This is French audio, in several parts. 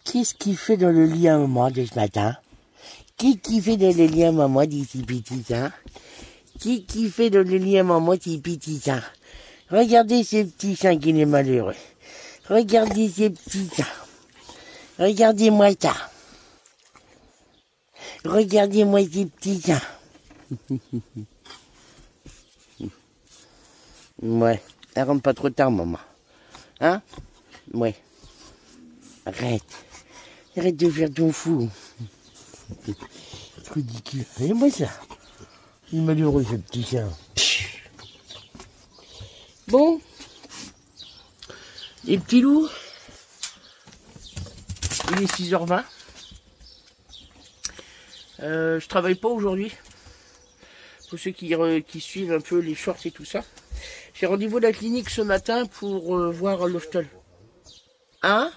Qu'est-ce qu'il fait dans le lit à maman de ce matin? Qui fait dans le lit à maman d'ici petit hein? Qui fait dans le lit à maman d'ici petit hein? Regardez ce petit chien qui est malheureux. Regardez ces petits seins. Regardez-moi ça. Regardez-moi ces petits seins. Ouais, elle rentre pas trop tard, maman. Hein? Ouais. Arrête. Arrête de faire ton fou. C'est ridicule. Regardez-moi ça. Il est malheureux, ce petit chien. Bon. Les petits loups. Il est 6h20. Je travaille pas aujourd'hui. Pour ceux qui suivent un peu les shorts et tout ça. J'ai rendez-vous à la clinique ce matin pour voir l'ophtal. Hein?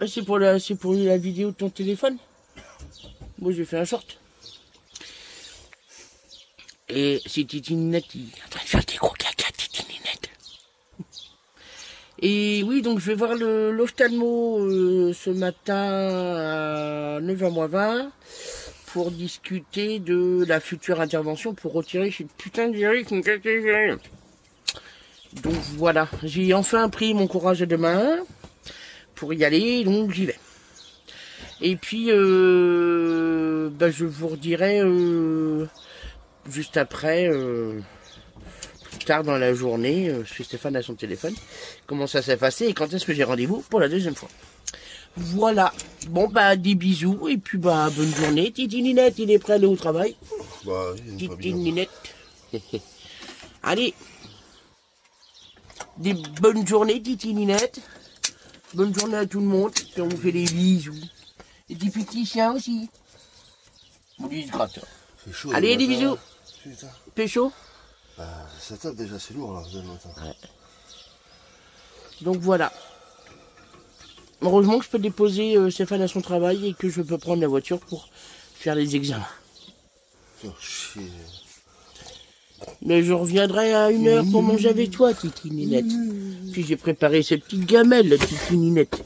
C'est pour la vidéo de ton téléphone? Moi j'ai fait un short. Et c'est Titininette qui est en train de faire des gros caca, Titininette. Et oui, donc je vais voir l'ophtalmo ce matin à 9h20 pour discuter de la future intervention pour retirer cette putain de virus qui me casse les yeux. Donc voilà, j'ai enfin pris mon courage à deux mains pour y aller, donc j'y vais. Et puis, je vous redirai juste après, plus tard dans la journée, parce que Stéphane a son téléphone, comment ça s'est passé et quand est-ce que j'ai rendez-vous pour la deuxième fois. Voilà. Bon, des bisous et puis bonne journée. Titininette, il est prêt à aller au travail. Bah, Titininette. Allez. Des bonnes journées, Titininette. Bonne journée à tout le monde. Puis on vous fait des bisous. Et des petits chiens aussi. On dit se gratte. C'est chaud. Allez, des bisous. Putain. Pécho. Ça tape déjà, c'est lourd là, le matin. Ouais. Donc voilà. Heureusement que je peux déposer Stéphane à son travail et que je peux prendre la voiture pour faire les examens. Faire chier. Mais je reviendrai à 1h pour manger avec toi, Titininette. Puis j'ai préparé cette petite gamelle, la Titininette.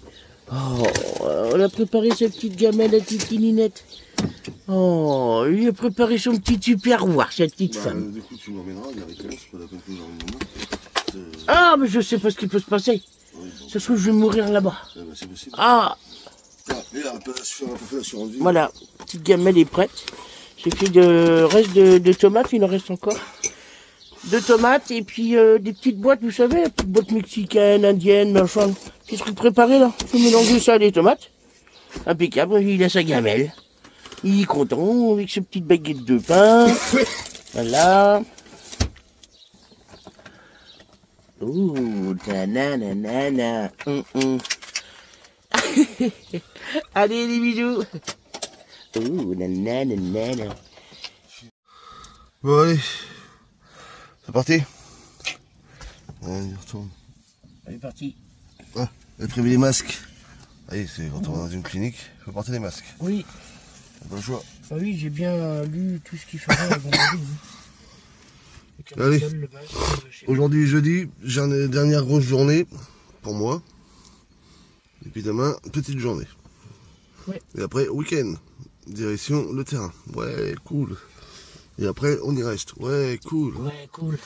Oh, on a préparé cette petite gamelle, la Titininette. Oh, il a préparé son petit tupperware, cette petite femme. Du coup, tu m'emmèneras, il y a les c'est pas la peine que j'emmène maman. Ah, mais je sais pas ce qui peut se passer. Oui, bon. Ça se trouve, je vais mourir là-bas. C'est possible. Ah, Et là, on peut faire un peu l'assurance vie. voilà, petite gamelle est prête. J'ai fait de reste de tomates, il en reste encore. 2 tomates et puis des petites boîtes, vous savez, des petites boîtes mexicaines, indiennes, machin. Petit truc préparé là. Faut mélanger ça à les tomates. Impeccable, il a sa gamelle. Il est content avec ses petites baguettes de pain. Voilà. Ouh, nanana. Allez, les bisous. Ouh, nanana. Bon, allez. C'est parti. Allez, on retourne. Allez, parti. Ah, elle a prévu les masques. Allez, c'est quand on va dans une clinique, il faut porter des masques. Oui. Pas le choix. Ah oui, j'ai bien lu tout ce qu'il fallait avant de Allez. Aujourd'hui, jeudi, dernière grosse journée pour moi. Et puis demain, petite journée. Ouais. Et après, week-end. Direction le terrain. Ouais, cool. Et après, on y reste. Ouais, cool. Ouais, cool.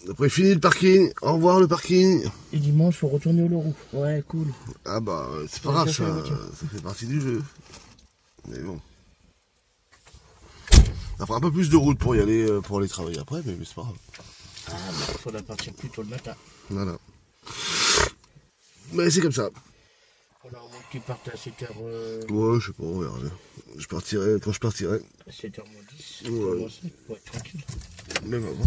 Après, fini le parking. Au revoir le parking. Et dimanche, faut retourner au Leroux. Ouais, cool. Ah bah, c'est pas grave, ça fait partie du jeu. Mais bon. Ça fera un peu plus de route pour y aller, pour aller travailler après, mais c'est pas grave. Ah, bah, il faudra partir plus tôt le matin. Voilà. Mais c'est comme ça. Voilà, au moins que tu partes à 7h... Ouais, je sais pas, on verra bien. Je partirai quand je partirai. À 7h moins 10, Ouais. pour être tranquille. Même avant.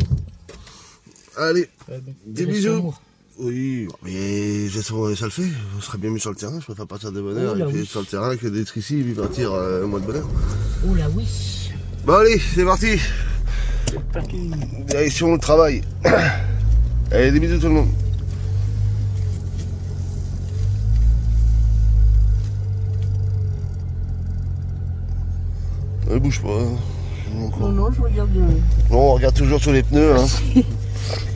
Allez, Bon, des bisous. Oui, mais ça le fait. On serait bien mis sur le terrain. Je préfère partir de bonne heure et puis sur le terrain que d'être ici et puis partir au mois de bonne heure. Oh là oui. Bon allez, c'est parti. C'est parti. Direction le travail. Allez, des bisous tout le monde. Ne bouge pas. Hein. Non, non, je regarde... Non, on regarde toujours sur les pneus. Hein.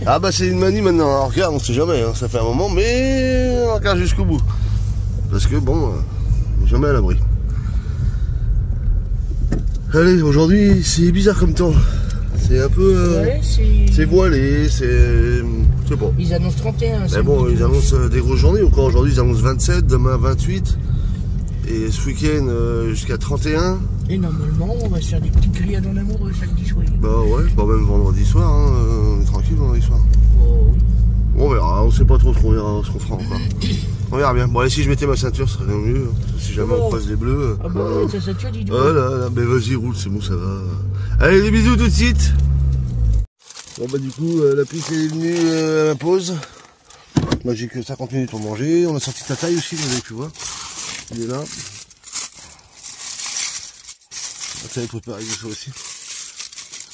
Ah bah c'est une manie maintenant, on regarde, on sait jamais, hein. Ça fait un moment, mais on regarde jusqu'au bout. Parce que bon, jamais à l'abri. Allez, aujourd'hui c'est bizarre comme temps. C'est un peu... Ouais, c'est voilé, c'est... Je sais pas. Ils annoncent 31. Mais bon, ils annoncent des grosses journées. Encore aujourd'hui, ils annoncent 27, demain 28. Et ce week-end jusqu'à 31. Et normalement, on va se faire des petites grillades en amoureux samedi soir. Bah ouais, bah même vendredi soir, hein, on est tranquille vendredi soir. Oh, oui. On verra, on sait pas trop on verra ce qu'on fera encore. On verra bien. Bon allez, si je mettais ma ceinture, ce serait mieux. Si jamais on croise les bleus. Ah bah ta ceinture, dis donc. Oh là là, mais vas-y, roule, c'est bon, ça va. Allez, des bisous tout de suite. Bon bah du coup, la piste est venue à la pause. Moi j'ai que 50 minutes pour manger. On a sorti ta taille aussi, vous avez pu voir. Il est là. Tu avais préparé tout ça aussi.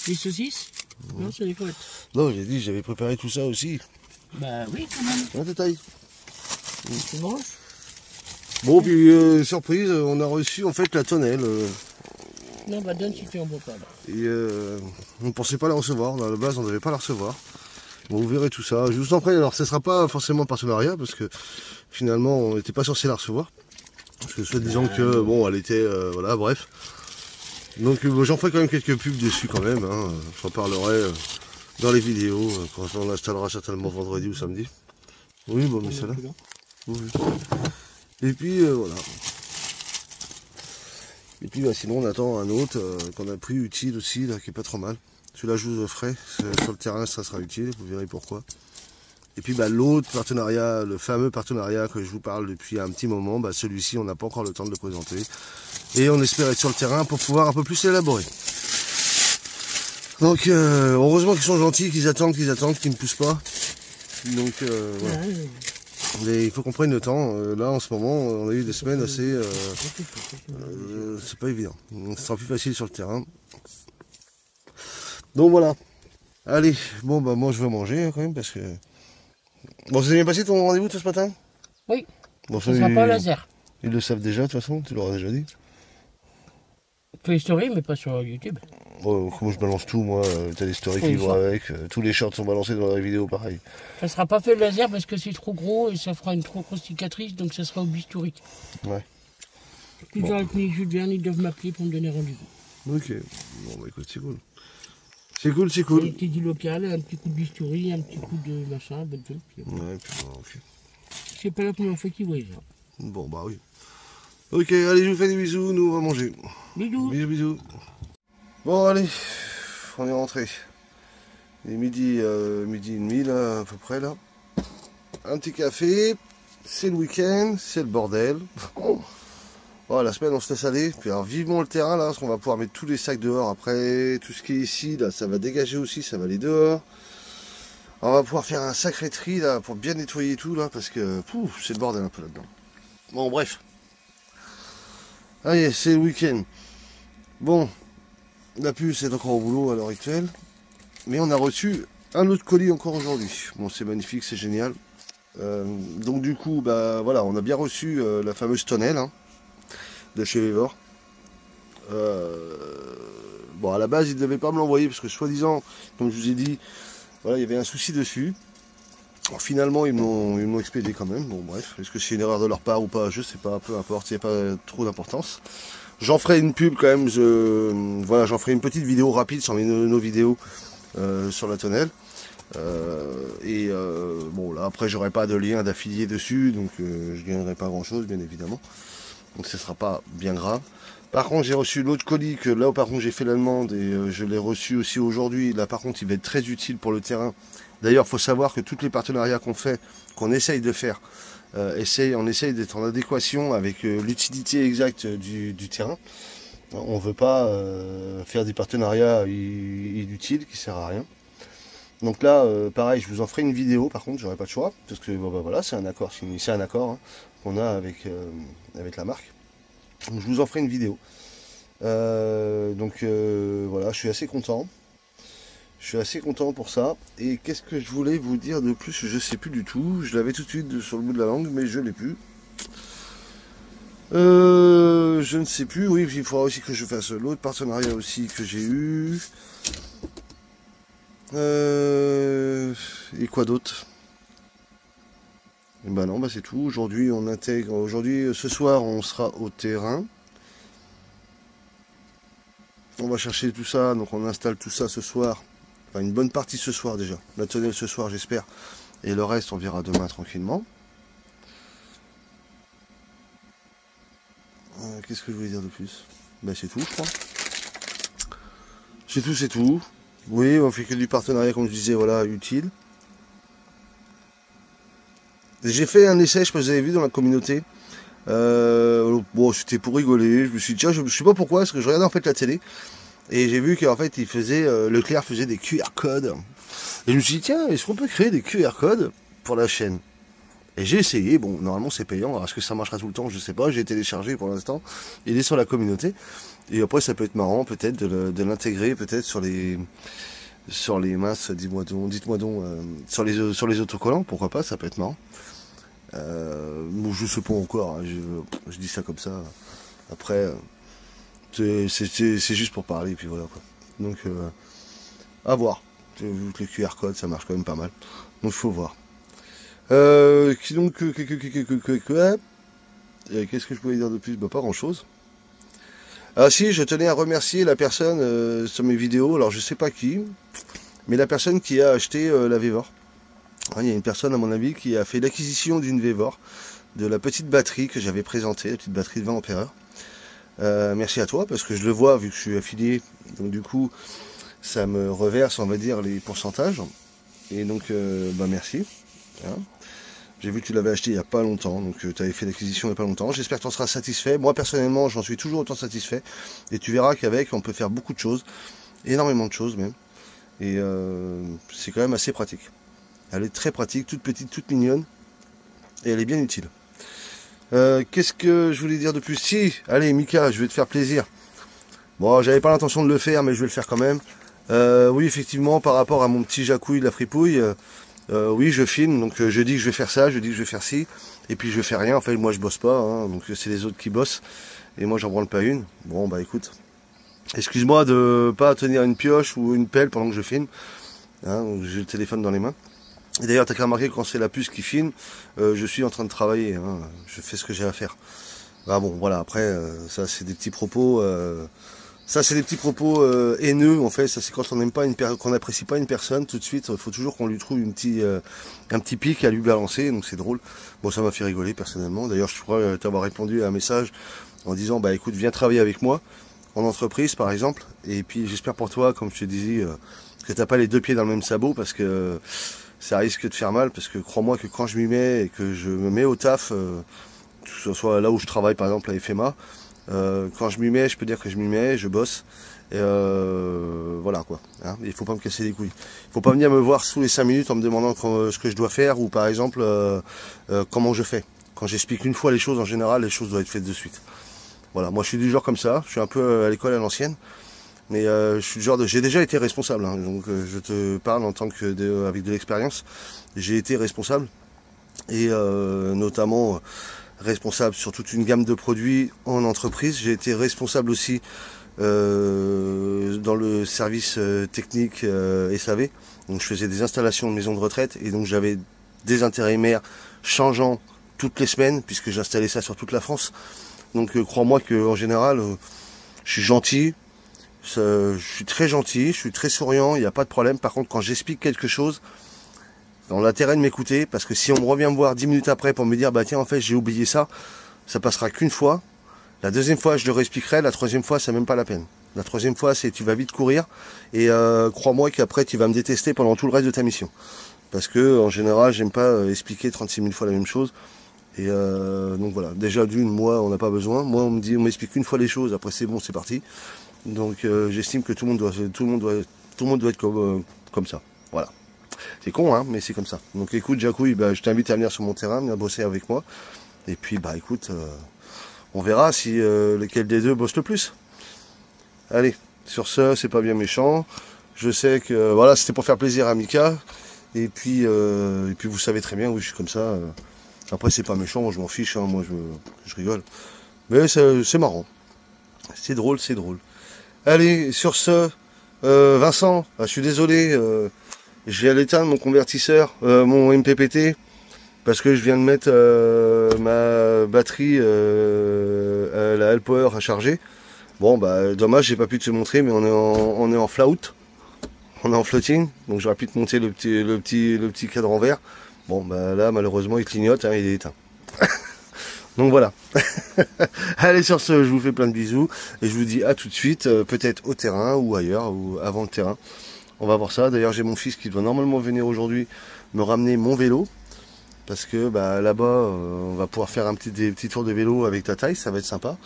Les saucisses? Non, c'est des côtes. Non, j'ai dit, j'avais préparé tout ça aussi. Bah oui, quand même. Un détail. Tu manges? Bon, puis surprise, on a reçu en fait la tonnelle. Non, bah donne si tu en bois pas là. Et on ne pensait pas la recevoir. À la base, on ne devait pas la recevoir. Bon, vous verrez tout ça. Je vous en prie, alors ce ne sera pas forcément un partenariat parce que finalement, on n'était pas censé la recevoir. Parce que soi-disant que, bon, elle était, voilà, bref. Donc j'en ferai quand même quelques pubs dessus quand même. Hein. J'en parlerai dans les vidéos quand on l'installera certainement vendredi ou samedi. Oui, bon, mais c'est là. Oui. Et puis voilà. Et puis bah, sinon on attend un autre qu'on a pris utile aussi, là, qui est pas trop mal. Celui-là je vous le ferai, sur le terrain ça sera utile, vous verrez pourquoi. Et puis bah, l'autre partenariat, le fameux partenariat que je vous parle depuis un petit moment, bah, celui-ci on n'a pas encore le temps de le présenter. Et on espère être sur le terrain pour pouvoir un peu plus l'élaborer. Donc heureusement qu'ils sont gentils, qu'ils attendent, qu'ils ne poussent pas. Donc voilà. Mais il faut qu'on prenne le temps. Là en ce moment on a eu des semaines assez... c'est pas évident. Donc, ce sera plus facile sur le terrain. Donc voilà. Allez, bon bah moi je vais manger quand même parce que... Bon, ça s'est bien passé ton rendez-vous ce matin? Oui. Bon, ça sera pas au laser. Ils le savent déjà de toute façon, tu leur as déjà dit. Fais les stories mais pas sur YouTube. Bon, moi je balance tout, moi, t'as des stories qui vont avec, tous les shorts sont balancés dans la vidéo pareil. Ça sera pas fait le laser parce que c'est trop gros et ça fera une trop grosse cicatrice, donc ça sera au bistouri. Ouais. Plus tard avec Jules Verne, ils doivent m'appeler pour me donner rendez-vous. Ok, bon bah écoute, c'est cool. C'est cool, c'est cool. Un petit dit local, un petit coup de bistouri, un petit coup de machin, bonne chose. Ouais, puis bon, ok. C'est pas la première fois qu'ils voient ça. Bon bah oui. Ok, allez, je vous fais des bisous, nous on va manger. Bisous. Bisous, bisous. Bon, allez, on est rentré. Il est midi et demi, là, à peu près, là. Un petit café, c'est le week-end, c'est le bordel. Voilà, la semaine, on se laisse aller. Puis alors, vivement le terrain, là, parce qu'on va pouvoir mettre tous les sacs dehors. Après, tout ce qui est ici, là, ça va dégager aussi, ça va aller dehors. On va pouvoir faire un sacré tri, là, pour bien nettoyer tout, là, parce que, c'est le bordel un peu là-dedans. Bon, bref. Allez, c'est le week-end. Bon, la puce est encore au boulot à l'heure actuelle. Mais on a reçu un autre colis encore aujourd'hui. Bon, c'est magnifique, c'est génial. Donc du coup, bah voilà, on a bien reçu la fameuse tonnelle hein, de chez Vevor. Bon, à la base, ils ne devaient pas me l'envoyer parce que soi-disant, comme je vous ai dit, voilà, il y avait un souci dessus. Alors, finalement, ils m'ont expédié quand même. Bon, bref, est-ce que c'est une erreur de leur part ou pas? Je sais pas, peu importe, il n'y a pas trop d'importance. J'en ferai une pub quand même. Voilà, j'en ferai une petite vidéo rapide sur nos vidéos sur la tonnelle. Bon, là après, j'aurai pas de lien d'affilié dessus, donc je gagnerai pas grand-chose, bien évidemment. Donc, ce sera pas bien grave. Par contre, j'ai reçu l'autre colis que là, par contre, j'ai fait la demande et je l'ai reçu aussi aujourd'hui. Là, par contre, il va être très utile pour le terrain. D'ailleurs, il faut savoir que tous les partenariats qu'on fait, qu'on essaye de faire, on essaye d'être en adéquation avec l'utilité exacte du terrain. On ne veut pas faire des partenariats inutiles qui ne servent à rien. Donc là, pareil, je vous en ferai une vidéo. Par contre, j'aurai pas de choix parce que bon, bah, voilà, c'est un accord, hein, qu'on a avec la marque. Donc, je vous en ferai une vidéo. Voilà, je suis assez content. Je suis assez content pour ça. Et qu'est-ce que je voulais vous dire de plus? Je sais plus du tout. Je l'avais tout de suite sur le bout de la langue, mais je l'ai plus. Je ne sais plus. Oui, il faudra aussi que je fasse l'autre partenariat aussi que j'ai eu. et quoi d'autre? Et ben non, bah c'est tout. Aujourd'hui, on intègre. Aujourd'hui, ce soir, on sera au terrain. On va chercher tout ça, donc on installe tout ça ce soir. Enfin, une bonne partie ce soir déjà. La tonnelle ce soir, j'espère. Et le reste, on verra demain tranquillement. Qu'est-ce que je voulais dire de plus? Ben c'est tout, je crois. C'est tout, c'est tout. Oui, on fait que du partenariat, comme je disais, voilà, utile. J'ai fait un essai, je sais pas si vous avez vu dans la communauté. Bon, c'était pour rigoler. Je me suis dit, tiens, je sais pas pourquoi, parce que je regardais en fait la télé. Et j'ai vu qu'en fait, Leclerc faisait des QR codes. Et je me suis dit, tiens, est-ce qu'on peut créer des QR codes pour la chaîne? Et j'ai essayé, bon, normalement c'est payant, alors est-ce que ça marchera tout le temps, je sais pas, j'ai téléchargé pour l'instant, il est sur la communauté, et après ça peut être marrant peut-être de l'intégrer peut-être sur les minces, dites-moi donc, sur les autocollants, pourquoi pas, ça peut être marrant. Bon, je sais pas encore, hein, je dis ça comme ça, après, c'est juste pour parler, et puis voilà quoi. Donc, à voir, vu que les QR codes ça marche quand même pas mal, donc il faut voir. Donc, qu'est-ce que je pouvais dire de plus? Bah, pas grand chose. Ah si, je tenais à remercier la personne sur mes vidéos, alors je sais pas qui, mais la personne qui a acheté la Vévor. Il y a une personne à mon avis qui a fait l'acquisition d'une Vévor, de la petite batterie que j'avais présentée, la petite batterie de 20 ampères. Merci à toi, parce que je le vois vu que je suis affilié, donc du coup ça me reverse on va dire les pourcentages, et donc bah merci. Hein. J'ai vu que tu l'avais acheté il n'y a pas longtemps, donc tu avais fait l'acquisition il n'y a pas longtemps. J'espère que tu en seras satisfait. Moi personnellement, j'en suis toujours autant satisfait. Et tu verras qu'avec, on peut faire beaucoup de choses, énormément de choses même. Et c'est quand même assez pratique. Elle est très pratique, toute petite, toute mignonne, et elle est bien utile. Qu'est-ce que je voulais dire de plus? Si, allez Mika, je vais te faire plaisir. Bon, j'avais pas l'intention de le faire, mais je vais le faire quand même. Oui, effectivement, par rapport à mon petit jacouille de la fripouille. Oui, je filme, donc je dis que je vais faire ça, je dis que je vais faire ci, et puis je fais rien. En fait, moi je bosse pas, hein, donc c'est les autres qui bossent, et moi j'en branle pas une. Bon, bah écoute, excuse-moi de pas tenir une pioche ou une pelle pendant que je filme, hein, j'ai le téléphone dans les mains. Et d'ailleurs, t'as qu'à remarquer que quand c'est la puce qui filme, je suis en train de travailler, hein, je fais ce que j'ai à faire. Bah bon, voilà, après, ça c'est des petits propos. Ça, c'est des petits propos haineux, en fait. Ça, c'est quand on n'aime pas qu'on n'apprécie pas une personne, tout de suite. Il faut toujours qu'on lui trouve un petit pic à lui balancer. Donc, c'est drôle. Bon, ça m'a fait rigoler, personnellement. D'ailleurs, je crois t'avoir répondu à un message en disant, bah, écoute, viens travailler avec moi, en entreprise, par exemple. Et puis, j'espère pour toi, comme je te disais, que t'as pas les deux pieds dans le même sabot, parce que ça risque de faire mal. Parce que crois-moi que quand je m'y mets et que je me mets au taf, que ce soit là où je travaille, par exemple, à FMA, quand je m'y mets, je peux dire que je m'y mets, je bosse. Et voilà quoi. Hein, il faut pas me casser les couilles. Il faut pas venir me voir sous les 5 minutes en me demandant ce que je dois faire ou par exemple comment je fais. Quand j'explique une fois les choses, en général, les choses doivent être faites de suite. Voilà, moi je suis du genre comme ça. Je suis un peu à l'école à l'ancienne, mais je suis du genre j'ai déjà été responsable. Hein, donc je te parle en tant que avec de l'expérience. J'ai été responsable et notamment responsable sur toute une gamme de produits en entreprise. J'ai été responsable aussi dans le service technique SAV. Donc je faisais des installations de maisons de retraite et donc j'avais des intérimaires changeants toutes les semaines puisque j'installais ça sur toute la France. Donc crois-moi qu'en général, je suis gentil, je suis très gentil, je suis très souriant, il n'y a pas de problème. Par contre, quand j'explique quelque chose, on a l'intérêt de m'écouter, parce que si on revient me voir 10 minutes après pour me dire, bah tiens, en fait, j'ai oublié ça, ça passera qu'une fois. La deuxième fois, je le réexpliquerai. La troisième fois, c'est même pas la peine. La troisième fois, c'est tu vas vite courir. Et crois-moi qu'après, tu vas me détester pendant tout le reste de ta mission. Parce que, en général, j'aime pas expliquer 36 000 fois la même chose. Et donc voilà. Déjà, d'une, moi, on n'a pas besoin. Moi, on m'explique une fois les choses. Après, c'est bon, c'est parti. Donc, j'estime que tout le monde doit être comme ça. Voilà. C'est con, hein, mais c'est comme ça. Donc écoute, Jacouille, bah, je t'invite à venir sur mon terrain, venir bosser avec moi. Et puis, bah écoute, on verra si lequel des deux bosse le plus. Allez, sur ce, c'est pas bien méchant. Je sais que, voilà, c'était pour faire plaisir à Mika. Et puis vous savez très bien, oui, je suis comme ça. Après, c'est pas méchant, moi je m'en fiche, hein, moi je rigole. Mais c'est marrant. C'est drôle, c'est drôle. Allez, sur ce, Vincent, je suis désolé. Je vais l'éteindre mon convertisseur, mon MPPT, parce que je viens de mettre ma batterie la L-Power à charger. Bon bah dommage, j'ai pas pu te montrer, mais on est en float, on est en floating, donc j'aurais pu te monter le petit cadran vert. Bon bah là malheureusement il clignote, hein, il est éteint. Donc voilà. Allez, sur ce, je vous fais plein de bisous et je vous dis à tout de suite, peut-être au terrain ou ailleurs, ou avant le terrain. On va voir ça. D'ailleurs, j'ai mon fils qui doit normalement venir aujourd'hui me ramener mon vélo. Parce que bah, là-bas, on va pouvoir faire des petits tours de vélo avec ta taille, ça va être sympa.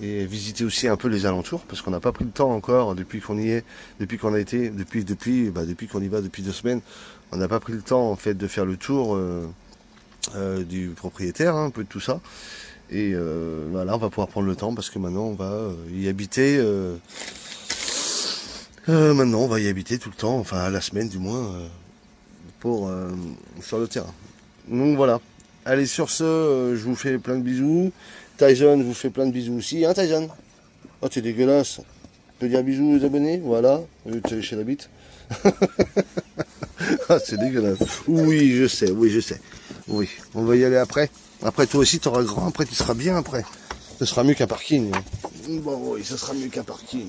Et visiter aussi un peu les alentours, parce qu'on n'a pas pris le temps encore depuis qu'on y est, depuis qu'on a été, depuis qu'on y va depuis 2 semaines. On n'a pas pris le temps en fait de faire le tour du propriétaire, hein, un peu de tout ça. Et voilà, on va pouvoir prendre le temps parce que maintenant on va y habiter. Maintenant on va y habiter tout le temps, enfin à la semaine du moins, sur le terrain. Donc voilà. Allez, sur ce, je vous fais plein de bisous. Tyson vous fait plein de bisous aussi, hein Tyson? Oh, t'es dégueulasse. Tu peux dire bisous aux abonnés? Voilà, au lieu de te lécher la bite. Ah, c'est dégueulasse. Oui, je sais, oui, je sais. Oui, on va y aller après. Après, toi aussi, tu auras grand. Après, tu seras bien après. Ce sera mieux qu'un parking. Bon, oui, ce sera mieux qu'un parking.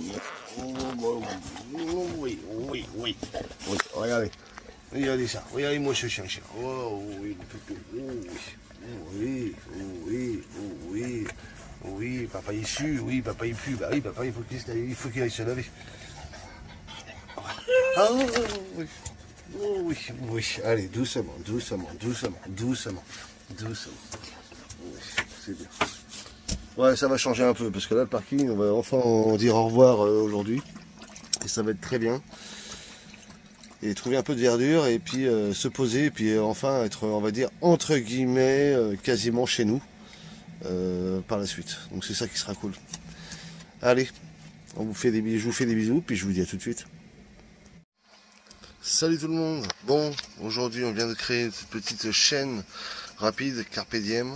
Oui, oui, oui. Oui, regardez. Regardez ça. Regardez-moi ce chien. Oh, oui, le pépé. Oui, oui, oui. Oui, papa il sue. Oui, papa il pue. Bah oui, papa, il faut qu'il aille se laver. Ah, oui. Oh, oui, oui. Allez, doucement, doucement, doucement, doucement, doucement. Oui, c'est bien. Ouais, ça va changer un peu, parce que là, le parking, on va enfin dire au revoir aujourd'hui. Et ça va être très bien. Et trouver un peu de verdure, et puis se poser, et puis enfin être, on va dire, entre guillemets, quasiment chez nous, par la suite. Donc c'est ça qui sera cool. Allez, je vous fais des bisous, puis je vous dis à tout de suite. Salut tout le monde. Bon, aujourd'hui on vient de créer cette petite chaîne rapide, Carpe Diem.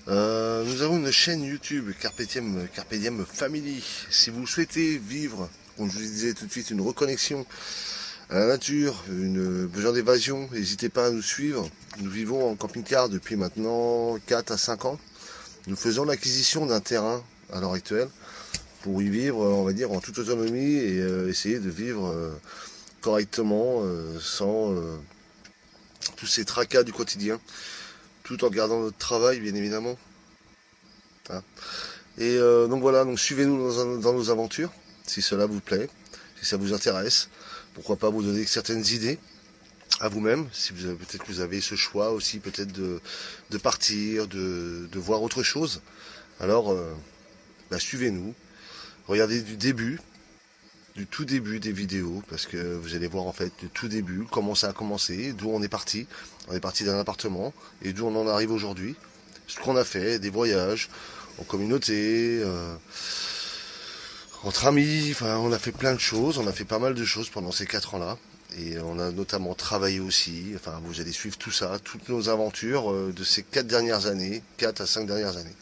Nous avons une chaîne YouTube, Carpe Diem Family. Si vous souhaitez vivre, comme je vous disais tout de suite, une reconnexion à la nature, besoin d'évasion, n'hésitez pas à nous suivre. Nous vivons en camping-car depuis maintenant 4 à 5 ans. Nous faisons l'acquisition d'un terrain à l'heure actuelle pour y vivre, on va dire, en toute autonomie et essayer de vivre correctement, sans tous ces tracas du quotidien, tout en gardant notre travail, bien évidemment. Hein. Et donc voilà, donc suivez-nous dans nos aventures, si cela vous plaît, si ça vous intéresse. Pourquoi pas vous donner certaines idées à vous-même, si peut-être que vous avez ce choix aussi, peut-être de partir, de voir autre chose. Alors, suivez-nous, regardez du tout début des vidéos, parce que vous allez voir en fait du tout début, comment ça a commencé, d'où on est parti. On est parti d'un appartement, et d'où on en arrive aujourd'hui. Ce qu'on a fait, des voyages, en communauté, entre amis, enfin on a fait plein de choses, on a fait pas mal de choses pendant ces 4 ans-là. Et on a notamment travaillé aussi, enfin vous allez suivre tout ça, toutes nos aventures de ces 4 à 5 dernières années.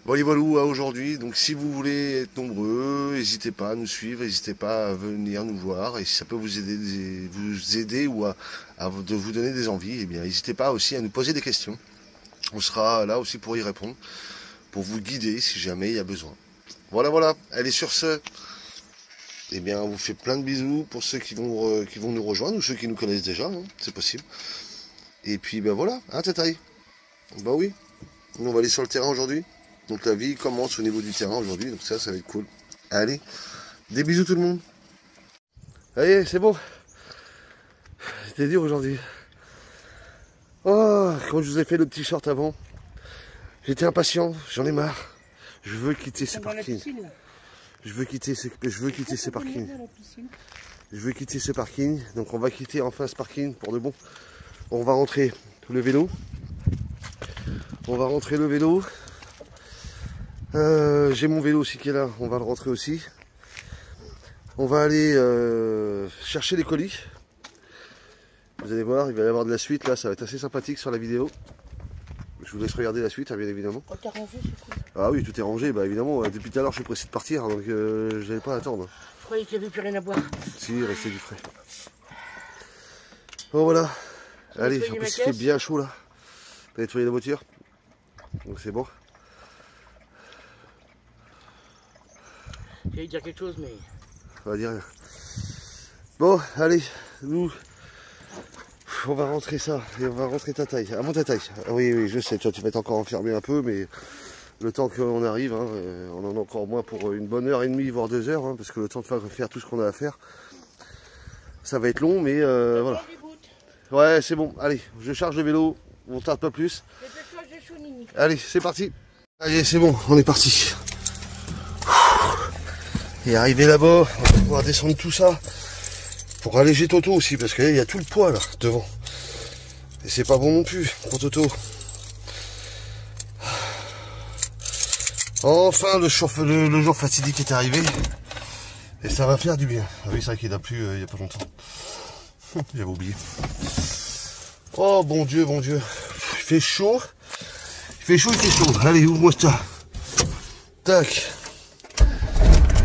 Voilà à aujourd'hui, donc si vous voulez être nombreux, n'hésitez pas à nous suivre, n'hésitez pas à venir nous voir, et si ça peut vous aider ou de vous donner des envies, eh bien n'hésitez pas aussi à nous poser des questions. On sera là aussi pour y répondre, pour vous guider si jamais il y a besoin. Voilà, allez sur ce, eh bien on vous fait plein de bisous pour ceux qui vont nous rejoindre, ou ceux qui nous connaissent déjà, hein, c'est possible. Et puis ben voilà, hein Tataï? Bah oui, on va aller sur le terrain aujourd'hui. Donc la vie commence au niveau du terrain aujourd'hui, donc ça va être cool. Allez, des bisous tout le monde. Allez, c'est bon. C'était dur aujourd'hui. Oh, quand je vous ai fait le petit short avant, j'étais impatient, j'en ai marre. Je veux quitter ce parking. Je veux quitter ce parking. Je veux quitter ce parking. Donc on va quitter enfin ce parking pour de bon. On va rentrer le vélo. J'ai mon vélo aussi qui est là, on va le rentrer aussi. On va aller chercher les colis. Vous allez voir, il va y avoir de la suite là, ça va être assez sympathique sur la vidéo. Je vous laisse regarder la suite, hein, bien évidemment. Quand t'es rangé, c'est cool. Ah oui, tout est rangé, bah évidemment, depuis tout à l'heure je suis pressé de partir, donc je n'allais pas attendre. Je croyais qu'il n'y avait plus rien à boire. Si, il restait du frais. Bon voilà. Allez, nettoyer en ma plus il fait caisse. bien chaud là. T'as nettoyé la voiture. Donc c'est bon. J'allais dire quelque chose, mais... On va dire rien. Bon, allez, nous, on va rentrer ça, et on va rentrer ta taille, avant ta taille. Ah oui, oui, je sais, tu vas être encore enfermé un peu, mais le temps qu'on arrive, hein, on en a encore moins pour une bonne heure et demie, voire 2 heures, hein, parce que le temps de faire tout ce qu'on a à faire, ça va être long, mais voilà. Ouais, c'est bon, allez, je charge le vélo, on tarde pas plus. Allez, c'est parti. Allez, c'est bon, on est parti. Et arrivé là-bas, on va pouvoir descendre tout ça pour alléger Toto aussi, parce qu'il y a tout le poids là, devant. Et c'est pas bon non plus pour Toto. Enfin, le jour fatidique est arrivé. Et ça va faire du bien. Ah oui, c'est vrai qu'il a plu il y a pas longtemps. J'avais oublié. Oh bon Dieu, bon Dieu. Il fait chaud. Il fait chaud, il fait chaud. Allez, ouvre-moi ça. Tac.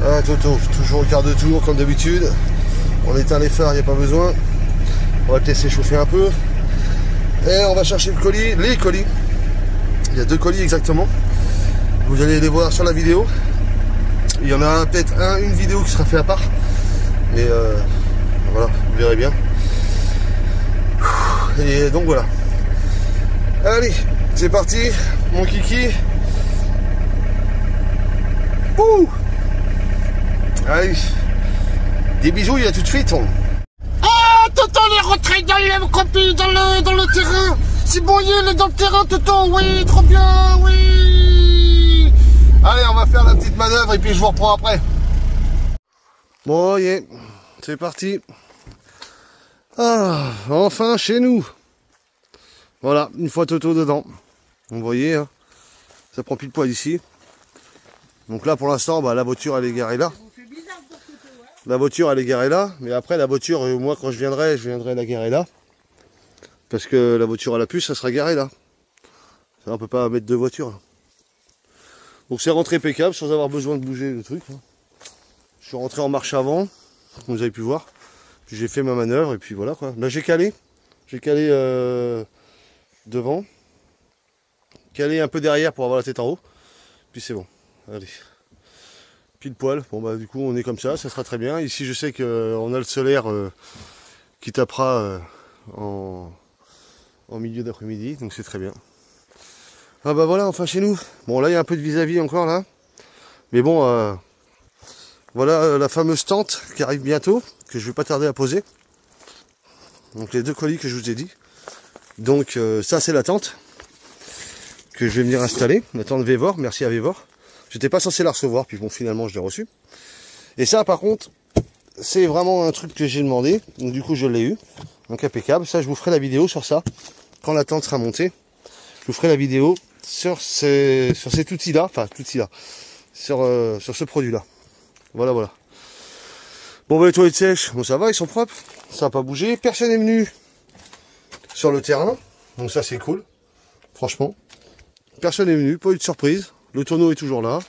Ah Toto, toujours au quart de tour comme d'habitude. On éteint les phares, il n'y a pas besoin. On va te laisser chauffer un peu. Et on va chercher le colis, les colis. Il y a 2 colis exactement. Vous allez les voir sur la vidéo. Il y en a peut-être une vidéo qui sera faite à part. Mais voilà, vous verrez bien. Et donc voilà. Allez, c'est parti, mon kiki. Ouh! Allez, des bisous, il y a tout de suite. Ah, Toto, les retraits dans le terrain. C'est bon, il est dans le terrain, Toto. Oui, trop bien, oui. Allez, on va faire la petite manœuvre et puis je vous reprends après. Bon, yeah, c'est parti. Ah, enfin chez nous. Voilà, une fois Toto dedans. Vous voyez, hein, ça prend pile poil ici. Donc là, pour l'instant, bah, la voiture, elle est garée là. La voiture, elle est garée là. Mais après, la voiture, moi, quand je viendrai la garer là. Parce que la voiture à la puce, ça sera garée là. Ça, on peut pas mettre 2 voitures là. Donc c'est rentré impeccable, sans avoir besoin de bouger le truc. Hein. Je suis rentré en marche avant, comme vous avez pu voir. Puis j'ai fait ma manœuvre, et puis voilà quoi. Là, j'ai calé. J'ai calé devant. Calé un peu derrière pour avoir la tête en haut. Puis c'est bon. Allez. Pile poil. Bon bah du coup on est comme ça sera très bien. Ici je sais qu'on a le solaire qui tapera en milieu d'après-midi, donc c'est très bien. Ah bah voilà, enfin chez nous. Bon là il y a un peu de vis-à-vis encore là. Mais bon, voilà la fameuse tente qui arrive bientôt, que je vais pas tarder à poser. Donc les 2 colis que je vous ai dit. Donc ça c'est la tente que je vais venir installer. La tente Vévor, merci à Vévor. J'étais pas censé la recevoir, puis bon, finalement, je l'ai reçue. Et ça, par contre, c'est vraiment un truc que j'ai demandé. Donc, du coup, je l'ai eu. Donc, impeccable. Ça, je vous ferai la vidéo sur ça. Quand la tente sera montée, je vous ferai la vidéo sur cet outil-là. Enfin, cet outil-là. Sur ce produit-là. Voilà, voilà. Bon, bah, les toilettes sèches, bon, ça va, ils sont propres. Ça n'a pas bougé. Personne n'est venu sur le terrain. Donc, ça, c'est cool. Franchement. Personne n'est venu. Pas eu de surprise. Le tonneau est toujours là.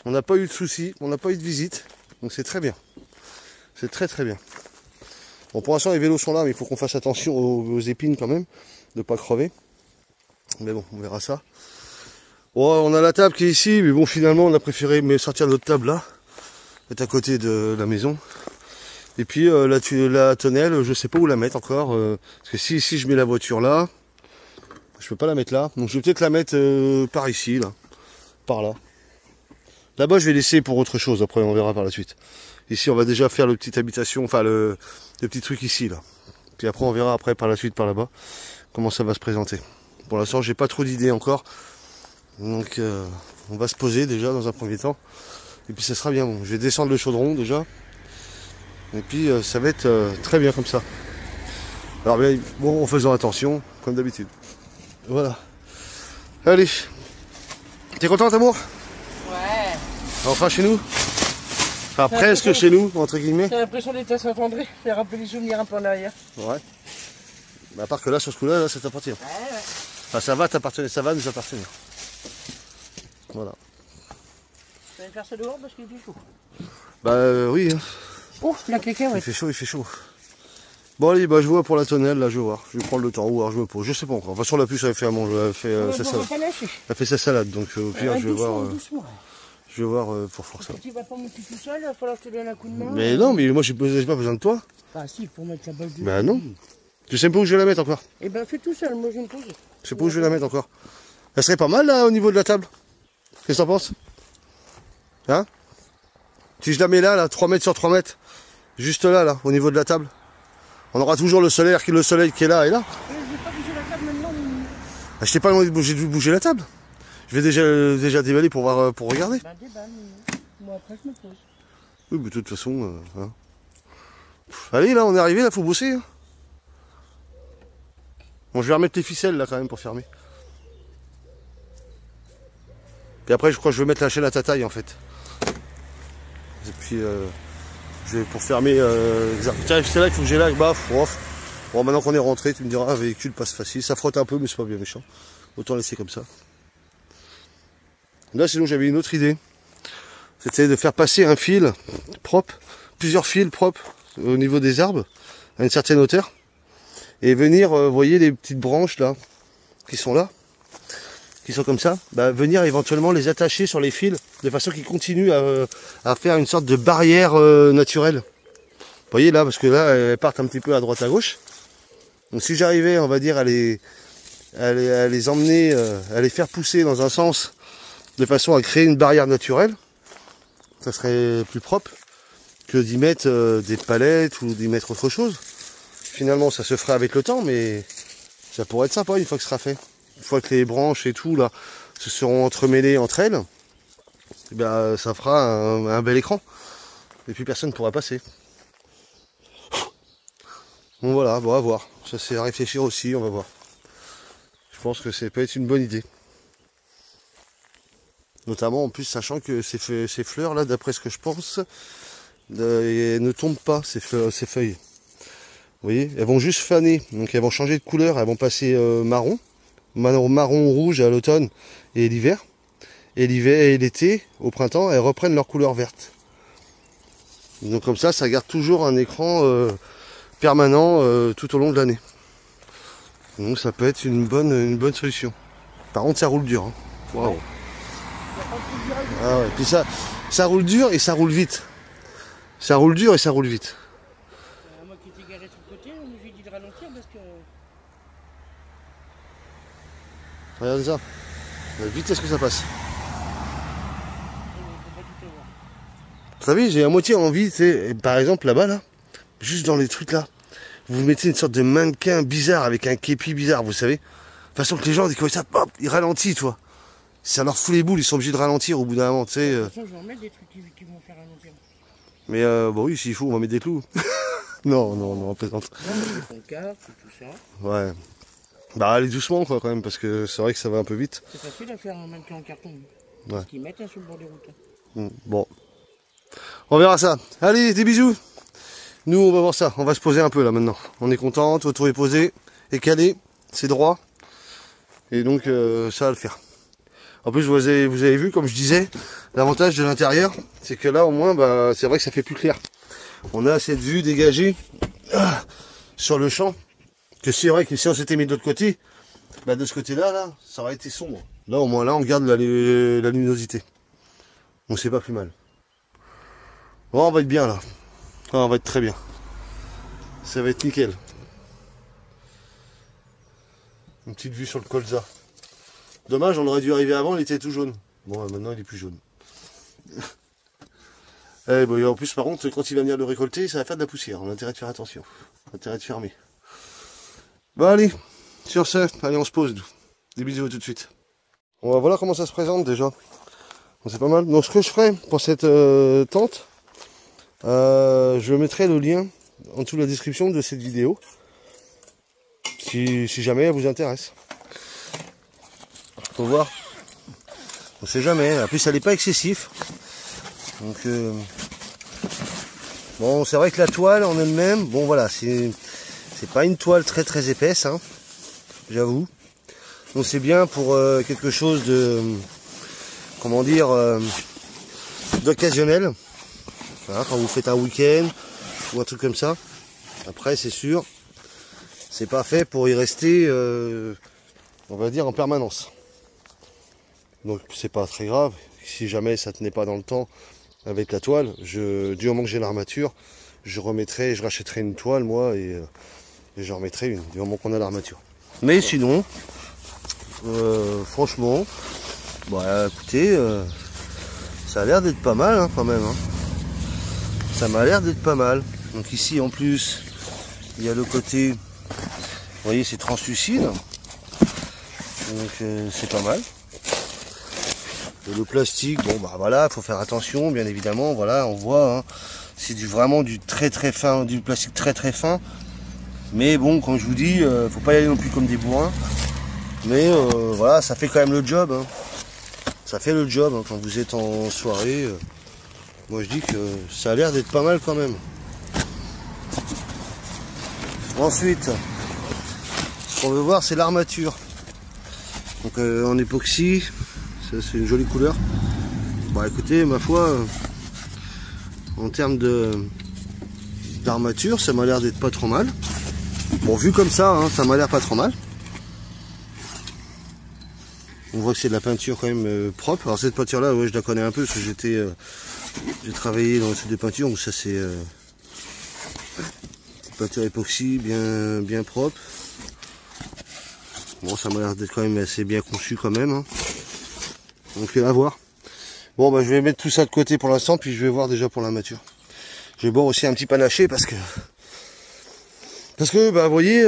On n'a pas eu de soucis, on n'a pas eu de visite. Donc c'est très bien. C'est très très bien. Bon, pour l'instant les vélos sont là, mais il faut qu'on fasse attention aux épines quand même, de ne pas crever. Mais bon, on verra ça. Bon, on a la table qui est ici, mais bon, finalement on a préféré sortir notre table là, être à côté de la maison. Et puis la tonnelle, je sais pas où la mettre encore. Parce que si je mets la voiture là, je peux pas la mettre là. Donc je vais peut-être la mettre par ici, là. Par là. Là-bas, je vais laisser pour autre chose. Après, on verra par la suite. Ici, on va déjà faire le petit habitation, enfin le petit truc ici, là. Puis après, on verra après par la suite par là-bas comment ça va se présenter. Pour l'instant, j'ai pas trop d'idées encore. Donc, on va se poser déjà dans un premier temps. Et puis, ça sera bien bon. Je vais descendre le chaudron déjà. Et puis, ça va être très bien comme ça. Alors, bien, bon, en faisant attention, comme d'habitude. Voilà. Allez. T'es contente, amour? Ouais. Enfin chez nous? Enfin presque chez nous, entre guillemets. J'ai l'impression d'être à Saint-André. J'ai rappelé les souvenirs un peu en arrière. Ouais. Mais à part que là, sur ce coup-là, là, ça t'appartient. Ouais, ouais. Enfin, ça va t'appartenir, ça va nous appartenir. Voilà. Tu vas me faire ça dehors parce qu'il fait chaud. Bah oui. Hein. Ouf, la caca, ouais. Il fait chaud, il fait chaud. Bon allez, bah je vois pour la tonnelle, là je vais voir. Je vais prendre le temps, ou alors je me pose. Je sais pas encore. De toute façon la puce elle fait à manger, elle fait sa salade. Elle fait sa salade, donc au pire je vais voir. Je vais voir pour faire ça. Tu vas pas monter tout seul, il va falloir que je te donne un coup de main. Mais non, mais moi j'ai pas besoin de toi. Ah si, pour mettre la balle du... Bah non. Je sais pas où je vais la mettre encore. Eh ben fais tout seul, moi je vais me poser. Je sais pas où je vais la mettre encore. Ça serait pas mal là au niveau de la table. Qu'est-ce que t'en penses? Hein? Si je la mets là, 3 mètres sur 3 mètres. Juste là, au niveau de la table. On aura toujours le soleil qui est là et là. Je vais pas bouger la table maintenant. Ah, je t'ai pas demandé de bouger la table. Je vais déjà déballer pour voir, pour regarder. Bah déballe, moi après je me pose. Oui, mais de toute façon, hein. Allez, là, on est arrivé, là, faut bosser. Hein. Bon, je vais remettre les ficelles, là, quand même, pour fermer. Puis après, je crois que je vais mettre la chaîne à ta taille, en fait. Et puis, je vais, pour fermer, tiens, c'est là, il faut que j'ai là, baf, off. Bon, maintenant qu'on est rentré, tu me diras, un véhicule passe facile. Ça frotte un peu, mais c'est pas bien méchant. Autant laisser comme ça. Là, sinon, j'avais une autre idée. C'était de faire passer un fil propre, plusieurs fils propres au niveau des arbres, à une certaine hauteur. Et venir, vous voyez les petites branches là, qui sont là, qui sont comme ça, bah, venir éventuellement les attacher sur les fils, de façon qu'ils continuent à faire une sorte de barrière naturelle. Vous voyez là, parce que là, elles partent un petit peu à droite à gauche. Donc si j'arrivais, on va dire, à les emmener, à les faire pousser dans un sens, de façon à créer une barrière naturelle, ça serait plus propre que d'y mettre des palettes ou d'y mettre autre chose. Finalement, ça se ferait avec le temps, mais ça pourrait être sympa une fois que ce sera fait. Une fois que les branches et tout là se seront entremêlées entre elles, et bien, ça fera un bel écran. Et puis personne ne pourra passer. Bon voilà, bon à voir. Ça c'est à réfléchir aussi, on va voir. Je pense que ça peut être une bonne idée. Notamment en plus sachant que ces fleurs là, d'après ce que je pense, ne tombent pas ces feuilles. Vous voyez, elles vont juste faner, donc elles vont changer de couleur, elles vont passer marron rouge à l'automne et l'hiver. Et l'hiver et l'été, au printemps, elles reprennent leur couleur verte. Donc comme ça garde toujours un écran permanent tout au long de l'année. Donc ça peut être une bonne solution. Par contre ça roule dur. Hein. Waouh. Ah ouais, puis ça roule dur et ça roule vite. Ça roule dur et ça roule vite. Moi qui étais garé sur le côté, on nous a dit de ralentir parce que... Regardez ça. La vitesse que ça passe. Vous savez, j'ai à moitié envie, tu sais, par exemple là-bas, là, juste dans les trucs là, vous mettez une sorte de mannequin bizarre avec un képi bizarre, vous savez. De toute façon que les gens, quand ça, hop, ils ralentissent, toi. Ça leur fout les boules, ils sont obligés de ralentir au bout d'un moment, tu sais. De toute façon, je vais en mettre des trucs qui vont faire ralentir. Mais bon oui, s'il faut, on va mettre des clous. non, on plaisante. Tout ça. Ouais. Bah allez doucement quoi quand même, parce que c'est vrai que ça va un peu vite. C'est facile à faire un mannequin en carton. Ouais. Parce qu'ils mettent sur le bord des routes. Bon. On verra ça. Allez, des bisous. Nous, on va voir ça. On va se poser un peu là maintenant. On est content, tout est posé, est calé, c'est droit. Et donc, ça va le faire. En plus, vous avez vu, comme je disais, l'avantage de l'intérieur, c'est que là, au moins, bah, c'est vrai que ça fait plus clair. On a cette vue dégagée sur le champ. Que c'est vrai que si on s'était mis de l'autre côté, bah, de ce côté-là, là, ça aurait été sombre. Là, au moins, là, on garde la luminosité. Donc, c'est pas plus mal. Bon, on va être bien là. On va être très bien. Ça va être nickel. Une petite vue sur le colza. Dommage, on aurait dû arriver avant, il était tout jaune. Bon, maintenant il est plus jaune. Bon, en plus, par contre, quand il va venir le récolter, ça va faire de la poussière. On a intérêt de faire attention. On a intérêt de fermer. Bon, allez. Sur ce, allez, on se pose. Des bisous tout de suite. Bon, voilà comment ça se présente déjà. Bon, c'est pas mal. Donc, ce que je ferai pour cette tente, je mettrai le lien en dessous de la description de cette vidéo. Si jamais elle vous intéresse. Faut voir. On sait jamais. En plus, elle n'est pas excessif. Donc, bon, c'est vrai que la toile en elle-même, bon voilà, c'est pas une toile très épaisse, hein, j'avoue. Donc c'est bien pour quelque chose de, comment dire, d'occasionnel. Voilà, quand vous faites un week-end ou un truc comme ça. Après, c'est sûr, c'est pas fait pour y rester, on va dire, en permanence. Donc, c'est pas très grave. Si jamais ça tenait pas dans le temps avec la toile, du moment que j'ai l'armature, je rachèterai une toile, moi, et je remettrai une, du moment qu'on a l'armature. Mais sinon, franchement, bah écoutez, ça a l'air d'être pas mal, hein, quand même. Hein. Ça m'a l'air d'être pas mal. Donc ici, en plus, il y a le côté, vous voyez, c'est translucide. Donc c'est pas mal. Et le plastique, bon bah voilà, faut faire attention, bien évidemment. Voilà, on voit, hein, c'est vraiment du très très fin, du plastique très très fin. Mais bon, comme je vous dis, faut pas y aller non plus comme des bourrins. Mais voilà, ça fait quand même le job. Hein. Ça fait le job hein, quand vous êtes en soirée. Moi je dis que ça a l'air d'être pas mal quand même. Ensuite, ce qu'on veut voir, c'est l'armature. Donc en époxy, ça c'est une jolie couleur. Bon écoutez, ma foi, en termes d'armature, ça m'a l'air d'être pas trop mal. Bon, vu comme ça, hein, ça m'a l'air pas trop mal. On voit que c'est de la peinture quand même propre. Alors cette peinture là, ouais, je la connais un peu parce que j'ai travaillé dans le sud de peinture, donc ça c'est peinture époxy bien propre. Bon, ça m'a l'air d'être quand même assez bien conçu quand même. Hein. Donc à voir. Bon, bah je vais mettre tout ça de côté pour l'instant, puis je vais voir déjà pour l'armature. Je vais boire aussi un petit panaché parce que bah vous voyez,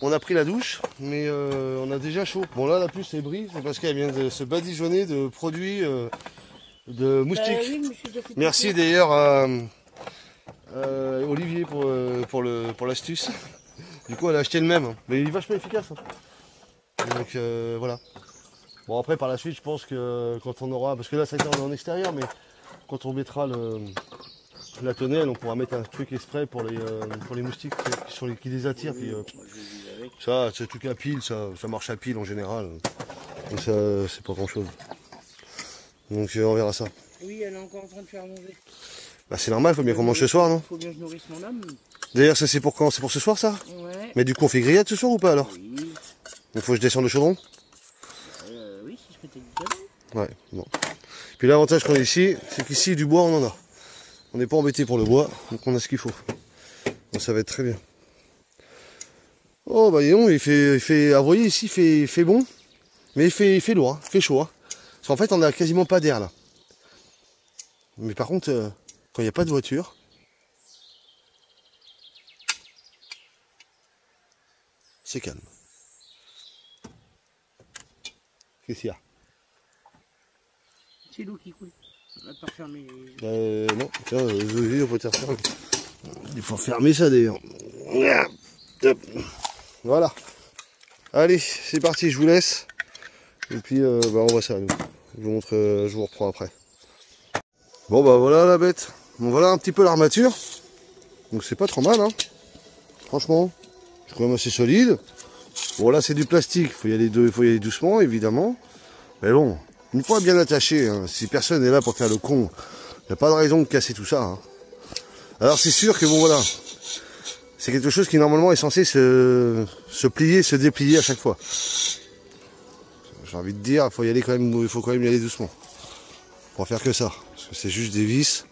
on a pris la douche, mais on a déjà chaud. Bon là la puce est brise, c'est parce qu'elle vient de se badigeonner de produits de moustiques. Oui, merci d'ailleurs à Olivier pour l'astuce. Du coup elle a acheté le même, mais il est vachement efficace. Hein. Donc voilà. Bon après par la suite je pense que quand on aura, parce que là ça a été en extérieur, mais quand on mettra la tonnelle, on pourra mettre un truc exprès pour les moustiques qui les attirent. Puis, ça, c'est tout à pile, ça marche à pile en général. Donc ça, c'est pas grand chose. Donc on verra ça. Oui, elle est encore en train de faire manger. Bah c'est normal, faut bien qu'on mange ce soir, non? Faut bien que je nourrisse mon âme. D'ailleurs, ça c'est pour quand? C'est pour ce soir ça? Ouais. Mais du coup on fait grillade ce soir ou pas alors? Oui. Il faut que je descende le chaudron? Oui, si je m'étais dit ça. Ouais, bon. Puis l'avantage qu'on a ici, c'est qu'ici du bois on en a. On n'est pas embêté pour le bois, donc on a ce qu'il faut. Donc ça va être très bien. Oh bah dis donc, vous voyez ici il fait bon, mais il fait lourd, hein, il fait chaud. Hein. Parce qu'en fait on a quasiment pas d'air là. Mais par contre, quand il n'y a pas de voiture, c'est calme. Qu'est-ce qu'il y a? C'est l'eau qui coule. On va pas fermer. Non, tiens, on peut faire ça. Il faut fermer ça d'ailleurs. Voilà. Allez, c'est parti, je vous laisse. Et puis bah, on voit ça. Je vous montre, je vous reprends après. Bon bah voilà la bête. Bon voilà un petit peu l'armature. Donc c'est pas trop mal hein. Franchement, c'est quand même assez solide. Bon là c'est du plastique, il faut y aller doucement évidemment. Mais bon, une fois bien attaché, hein, si personne n'est là pour faire le con, il n'y a pas de raison de casser tout ça. Hein. Alors c'est sûr que bon voilà, c'est quelque chose qui normalement est censé se plier, se déplier à chaque fois. J'ai envie de dire, il faut quand même y aller doucement. Pour faire que ça, parce que c'est juste des vis.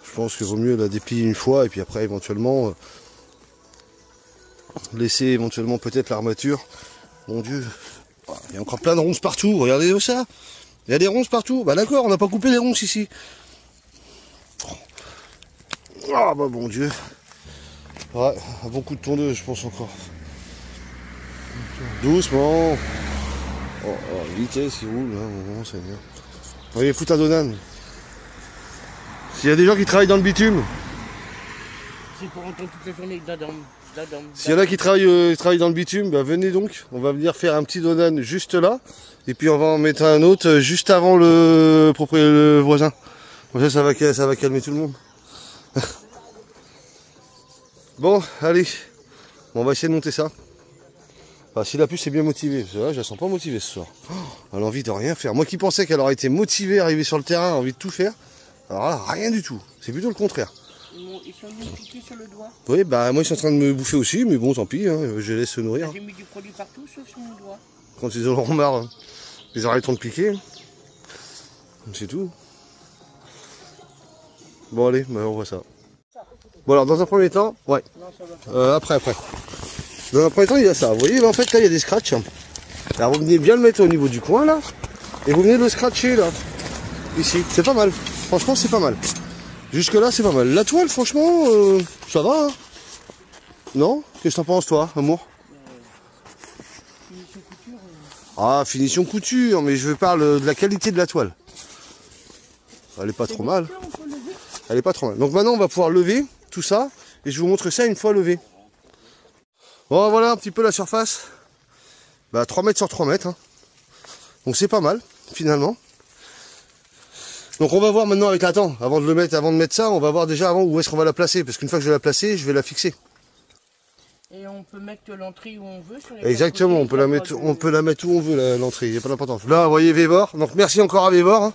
Je pense qu'il vaut mieux la déplier une fois et puis après éventuellement laisser éventuellement peut-être l'armature. Mon Dieu, il y a encore plein de ronces partout, regardez ça. Il y a des ronces partout. Bah d'accord, on n'a pas coupé les ronces ici. Ah bah mon Dieu. Ouais, un bon coup de tondeuse, je pense encore. Doucement. Oh, vitesse, il roule, hein, c'est bien. Voyez, foutre à Donan. S'il y a des gens qui travaillent dans le bitume. C'est pour entendre toute la journée d'Adam. S'il y en a qui travaillent dans le bitume, bah venez donc. On va venir faire un petit Donan juste là. Et puis on va en mettre un autre juste avant le voisin. Comme ça va calmer tout le monde. Bon, allez. Bon, on va essayer de monter ça. Enfin, si la puce est bien motivée, parce que là, je la sens pas motivée ce soir. Elle a envie de rien faire. Moi qui pensais qu'elle aurait été motivée, arrivée sur le terrain, envie de tout faire. Alors là, rien du tout. C'est plutôt le contraire. Ils sont venus me piquer sur le doigt. Oui, bah moi ils sont en train de me bouffer aussi, mais bon, tant pis, hein, je les laisse se nourrir. J'ai mis du produit partout sauf sur mon doigt. Quand ils en auront marre, hein, ils arrêteront de piquer. C'est tout. Bon allez, bah, on voit ça. Bon alors dans un premier temps, ouais. Non, ça va pas. Après. Dans un premier temps il y a ça. Vous voyez, en fait là il y a des scratchs. Alors vous venez bien le mettre au niveau du coin là. Et vous venez le scratcher là. Ici. C'est pas mal. Franchement c'est pas mal. Jusque là c'est pas mal. La toile franchement ça va. Hein. Non? Qu'est-ce que t'en penses toi, amour? Finition couture. Ah, finition couture, mais je parle de la qualité de la toile. Elle est pas trop mal. Elle est pas trop mal. Donc maintenant on va pouvoir lever tout ça. Et je vous montre ça une fois levé. Bon voilà un petit peu la surface. Bah 3 mètres sur 3 mètres. Hein. Donc c'est pas mal finalement. Donc on va voir maintenant avec la temps, avant de mettre ça, on va voir déjà avant où est-ce qu'on va la placer. Parce qu'une fois que je vais la placer, je vais la fixer. Et on peut mettre l'entrée où on veut sur les Exactement, on peut la mettre où on veut l'entrée, il n'y a pas d'importance. Là vous voyez Vévor, donc merci encore à Vévor. Hein.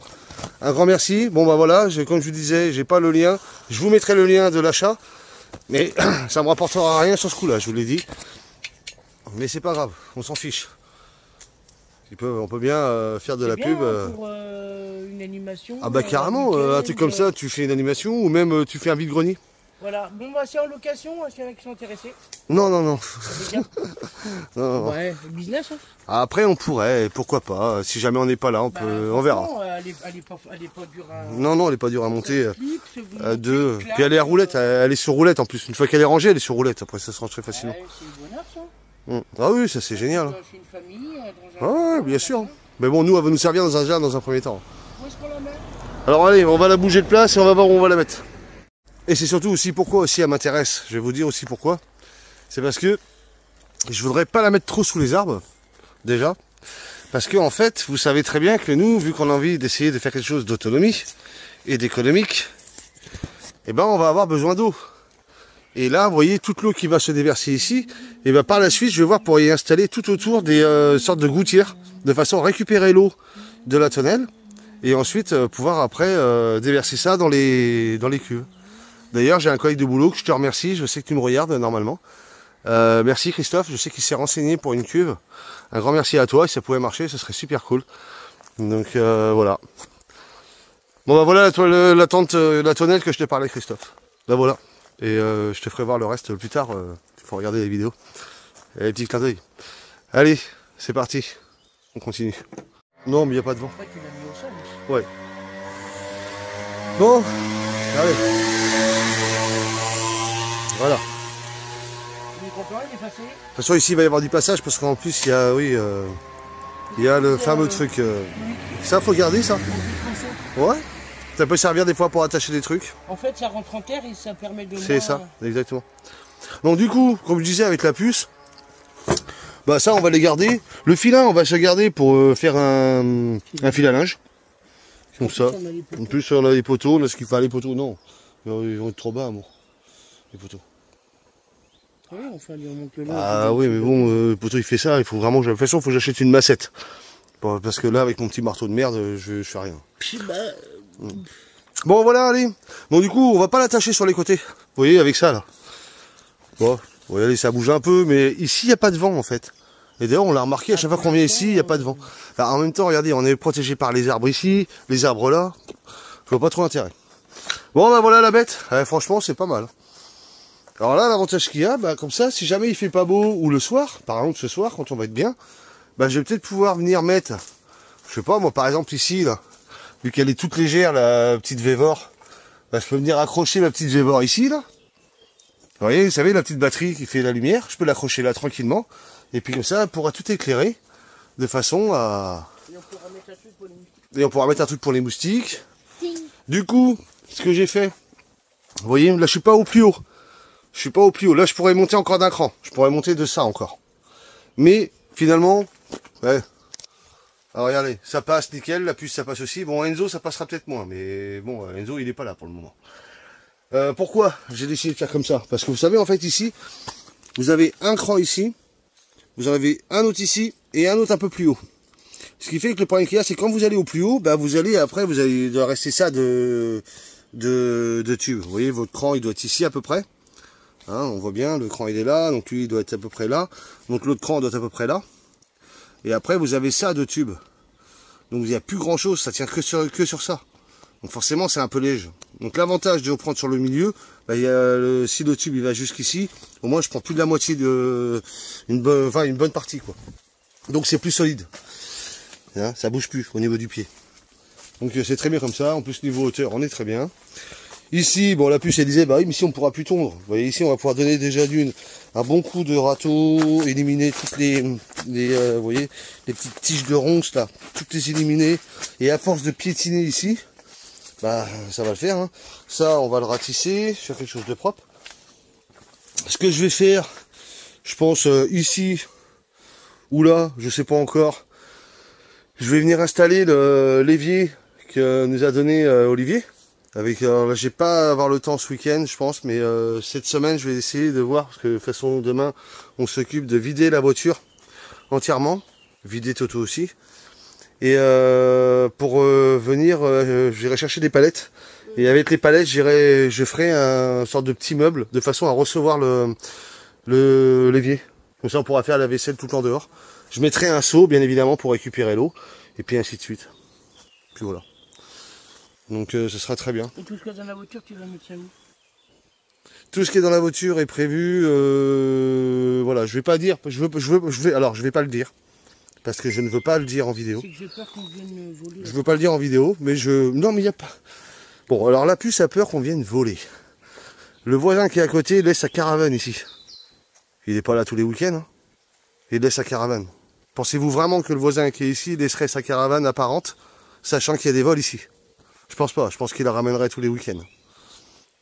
Un grand merci. Bon bah voilà, comme je vous disais, j'ai pas le lien. Je vous mettrai le lien de l'achat. Mais ça me rapportera rien sur ce coup là, je vous l'ai dit. Mais c'est pas grave, on s'en fiche. On peut bien faire de la pub. Pour une animation. Ah bah carrément, un truc comme ça, tu fais une animation ou même tu fais un vide-grenier. Voilà, bon bah c'est en location, s'il y en a qui sont intéressés. Non. non. Ouais, business. Hein. Après on pourrait, pourquoi pas, si jamais on n'est pas là, on verra. Elle est pas dure à... Non, elle est pas dure à monter. Deux. Puis elle est à roulette, elle est sur roulette en plus. Une fois qu'elle est rangée, elle est sur roulette, après ça se range très facilement. Ouais, c'est une bonne heure, ça. Ah oui, ça c'est génial. C'est une famille Ouais, bien sûr. Mais bon, nous, elle va nous servir dans un premier temps. Où est-ce qu'on la met? Alors allez, on va la bouger de place et on va voir où on va la mettre. Et c'est surtout aussi pourquoi aussi elle m'intéresse. Je vais vous dire aussi pourquoi. C'est parce que je voudrais pas la mettre trop sous les arbres, déjà. Parce que en fait, vous savez très bien que nous, vu qu'on a envie d'essayer de faire quelque chose d'autonomie et d'économique, eh ben on va avoir besoin d'eau. Et là, vous voyez toute l'eau qui va se déverser ici. Et bien par la suite, je vais voir pour y installer tout autour des sortes de gouttières, de façon à récupérer l'eau de la tonnelle et ensuite pouvoir après déverser ça dans les cuves. D'ailleurs, j'ai un collègue de boulot que je te remercie. Je sais que tu me regardes normalement. Merci Christophe. Je sais qu'il s'est renseigné pour une cuve. Un grand merci à toi. Si ça pouvait marcher, ce serait super cool. Donc voilà. Bon bah voilà la tonnelle que je te parlais, Christophe. Là voilà. Et je te ferai voir le reste plus tard. Il faut regarder les vidéos. Et les petits clins d'œil. Allez, c'est parti. On continue. Non, mais il n'y a pas de vent. En fait, tu l'as mis au sol. Ouais. Bon, allez. Voilà. Il est content, il est passé. De toute façon, ici, il va y avoir du passage parce qu'en plus, il y a, oui, il y a le fameux truc. Ça, faut garder ça. Ouais. Ça peut servir des fois pour attacher des trucs. En fait, ça rentre en terre et ça permet de... C'est ça, exactement. Donc du coup, comme je disais avec la puce, bah ça on va les garder. Le filin on va se garder pour faire un fil à linge. Comme ça. En plus on a les poteaux, on a ce qu'il faut. Les poteaux, non. Ils vont être trop bas, amour. Les poteaux. Oui, enfin, il monte là. Ah oui, mais bon, le poteau il fait ça, il faut vraiment que de toute façon il faut que j'achète une massette. Parce que là avec mon petit marteau de merde, je fais rien. Bon voilà, allez. Bon du coup, on va pas l'attacher sur les côtés. Vous voyez avec ça là. Bon, vous voyez, ça bouge un peu, mais ici il n'y a pas de vent en fait. Et d'ailleurs on l'a remarqué, à chaque fois qu'on vient ici, il n'y a pas de vent. Alors, en même temps, regardez, on est protégé par les arbres ici, les arbres là. Je vois pas trop l'intérêt. Bon bah voilà la bête. Franchement c'est pas mal. Alors là l'avantage qu'il y a, bah, comme ça, si jamais il fait pas beau ou le soir, par exemple ce soir quand on va être bien, bah je vais peut-être pouvoir venir mettre, je sais pas moi par exemple ici là. Vu qu'elle est toute légère, la petite Vévor, bah, je peux venir accrocher ma petite Vévor ici, là. Vous voyez, vous savez, la petite batterie qui fait la lumière, je peux l'accrocher là tranquillement. Et puis comme ça, elle pourra tout éclairer, de façon à... Et on pourra mettre un truc pour les moustiques. Et on pourra mettre un truc pour les moustiques. Du coup, ce que j'ai fait, vous voyez, là je suis pas au plus haut. Je suis pas au plus haut. Là je pourrais monter encore d'un cran. Je pourrais monter de ça encore. Mais, finalement, ouais... Alors regardez, ça passe nickel, la puce ça passe aussi. Bon Enzo ça passera peut-être moins, mais bon Enzo il est pas là pour le moment. Pourquoi j'ai décidé de faire comme ça? Parce que vous savez en fait ici, vous avez un cran ici, vous en avez un autre ici et un autre un peu plus haut. Ce qui fait que le problème qu'il y a c'est quand vous allez au plus haut, bah vous allez après vous allez rester ça de de tubes. Vous voyez, votre cran, il doit être ici à peu près. Hein, on voit bien, le cran, il est là. Donc lui, il doit être à peu près là. Donc l'autre cran doit être à peu près là. Et après, vous avez ça de tubes. Donc il n'y a plus grand-chose, ça tient que sur ça. Donc forcément, c'est un peu léger. Donc l'avantage de reprendre sur le milieu, bah, si le tube il va jusqu'ici, au moins je prends plus de la moitié de une bonne partie, quoi. Donc c'est plus solide. Hein, ça bouge plus au niveau du pied. Donc c'est très bien comme ça. En plus niveau hauteur, on est très bien. Ici, bon, la puce elle disait, bah oui, mais ici on pourra plus tondre. Vous voyez, ici on va pouvoir donner déjà un bon coup de râteau, éliminer toutes vous voyez, les petites tiges de ronces là, toutes les éliminer. Et à force de piétiner ici, bah ça va le faire. Hein. Ça, on va le ratisser, faire quelque chose de propre. Ce que je vais faire, je pense ici ou là, je sais pas encore. Je vais venir installer l'évier que nous a donné Olivier. Là, j'ai pas avoir le temps ce week-end, je pense, mais cette semaine, je vais essayer de voir, parce que de toute façon, demain, on s'occupe de vider la voiture entièrement, vider Toto aussi, et pour venir, j'irai chercher des palettes, et avec les palettes, je ferai un sorte de petit meuble, de façon à recevoir le l'évier. Comme ça, on pourra faire la vaisselle tout le temps dehors. Je mettrai un seau, bien évidemment, pour récupérer l'eau, et puis ainsi de suite. Puis voilà. Donc ce sera très bien. Et tout ce qu'il y a dans la voiture, tu vas mettre ça où? Tout ce qui est dans la voiture est prévu. Voilà, je vais pas dire. Alors, je vais pas le dire parce que je ne veux pas le dire en vidéo. C'est que j'ai peur qu'on vienne voler. Je veux pas le dire en vidéo, mais non, mais il y a pas. Bon, alors la puce a peur qu'on vienne voler. Le voisin qui est à côté laisse sa caravane ici. Il n'est pas là tous les week-ends. Hein. Il laisse sa caravane. Pensez-vous vraiment que le voisin qui est ici laisserait sa caravane apparente, sachant qu'il y a des vols ici? Je pense pas, je pense qu'il la ramènerait tous les week-ends.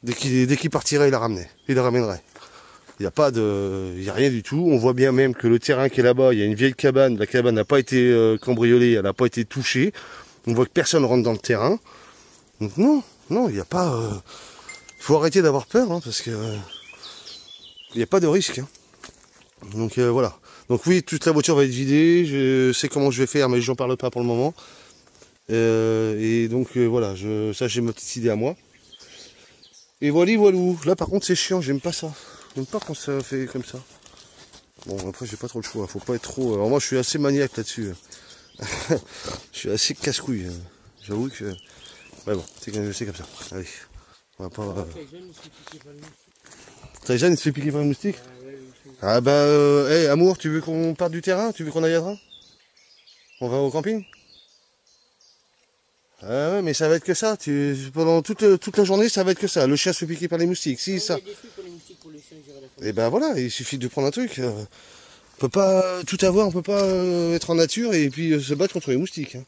Dès qu'il partirait, il la ramènerait. Il n'y a pas de. Il n'y a rien du tout. On voit bien même que le terrain qui est là-bas, il y a une vieille cabane. La cabane n'a pas été cambriolée, elle n'a pas été touchée. On voit que personne rentre dans le terrain. Donc non, il n'y a pas. Il faut arrêter d'avoir peur, hein, parce que il n'y a pas de risque. Hein. Donc voilà. Donc oui, toute la voiture va être vidée. Je sais comment je vais faire, mais j'en parle pas pour le moment. Et donc voilà, ça j'ai ma petite idée à moi. Et voilà. Là par contre c'est chiant, j'aime pas ça. J'aime pas quand ça fait comme ça. Bon après j'ai pas trop le choix, faut pas être trop. Alors moi je suis assez maniaque là-dessus. Je suis assez casse-couille. J'avoue que. Ouais bon, c'est comme ça. Allez. On va pas. Tyson il se fait piquer par un moustique. Ah bah hey, amour, tu veux qu'on parte du terrain? Tu veux qu'on aille à train? On va au camping? Ah ouais, mais ça va être que ça. Pendant toute la journée, ça va être que ça. Le chien se fait piquer par les moustiques. Si, ça. Et ben voilà, il suffit de prendre un truc. On peut pas tout avoir, on peut pas être en nature et puis se battre contre les moustiques. Hein.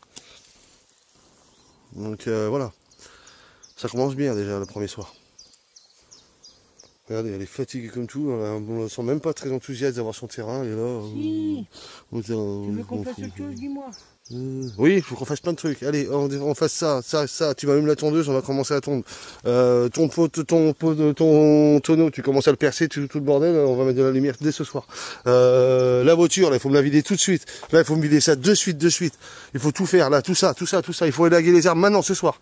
Donc voilà. Ça commence bien déjà le premier soir. Regardez, elle est fatiguée comme tout. On ne sent même pas très enthousiaste d'avoir son terrain. Et là, si. Tu veux qu'on fasse autre chose, dis-moi. Oui, il faut qu'on fasse plein de trucs. Allez, on fasse ça. Tu m'allumes la tondeuse, on va commencer à tondre. Ton tonneau, tu commences à le percer, tout le bordel. On va mettre de la lumière dès ce soir. La voiture, là, il faut me la vider tout de suite. Là, il faut me vider ça de suite. Il faut tout faire, là, tout ça. Il faut élaguer les arbres maintenant, ce soir.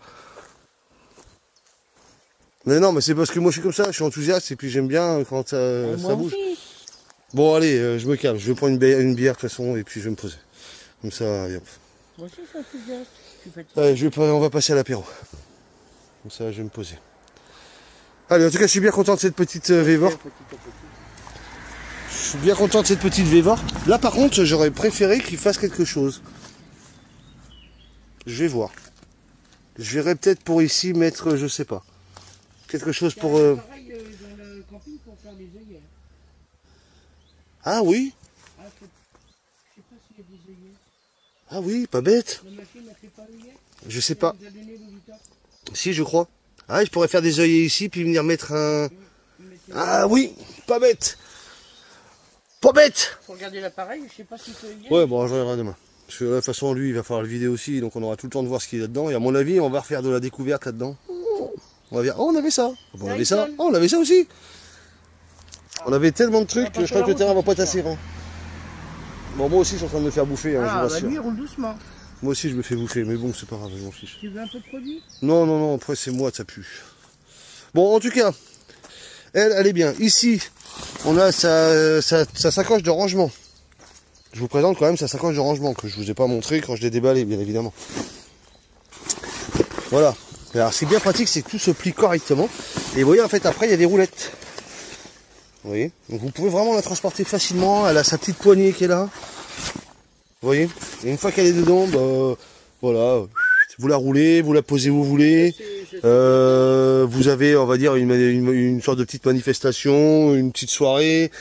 Mais non, mais c'est parce que moi, je suis comme ça. Je suis enthousiaste et puis j'aime bien quand ça bouge. Aussi. Bon, allez, je me calme. Je vais prendre une bière de toute façon et puis je vais me poser. Comme ça, hop. Moi aussi, je suis enthousiaste. Allez, on va passer à l'apéro. Comme ça, je vais me poser. Allez, en tout cas, je suis bien content de cette petite Vévor. Je suis bien content de cette petite Vévor. Là, par contre, j'aurais préféré qu'il fasse quelque chose. Je vais voir. Je verrai peut-être pour ici mettre, je sais pas. Quelque chose pour... Pareil dans le camping pour faire des œillets. Ah oui. Ah, je sais pas s'il y a des œillets. Ah oui, pas bête. La machine n'a fait pas l'œillet? Je sais pas. Si, je crois. Ah, je pourrais faire des œillets ici, puis venir mettre un... Ah oui, pas bête. Pas bête. Faut regarder l'appareil, je sais pas si c'est œillet. Ouais, bon, je regarderai demain. Parce que de toute façon, lui, il va falloir le vider aussi, donc on aura tout le temps de voir ce qu'il y a dedans. Et à mon avis, on va refaire de la découverte là-dedans. On va dire, oh, on avait ça. Bon, on avait ça. Oh, on avait ça aussi. On avait tellement de trucs que je crois que le terrain va pas être assez grand. Bon, moi aussi, je suis en train de me faire bouffer. Hein, ah, bah lui, il roule doucement. Moi aussi je me fais bouffer, mais bon c'est pas grave, je m'en fiche. Tu veux un peu de produit? Non, non, non, après c'est moi, ça pue. Bon, en tout cas, elle est bien. Ici, on a sa sacoche de rangement. Je vous présente quand même sa sacoche de rangement, que je vous ai pas montré quand je l'ai déballé, bien évidemment. Voilà. Alors c'est bien pratique, c'est que tout se plie correctement. Et vous voyez, en fait, après, il y a des roulettes. Vous voyez? Donc vous pouvez vraiment la transporter facilement. Elle a sa petite poignée qui est là. Vous voyez? Et une fois qu'elle est dedans, bah, voilà, vous la roulez, vous la posez où vous voulez. Vous avez, on va dire, une sorte de petite manifestation, une petite soirée,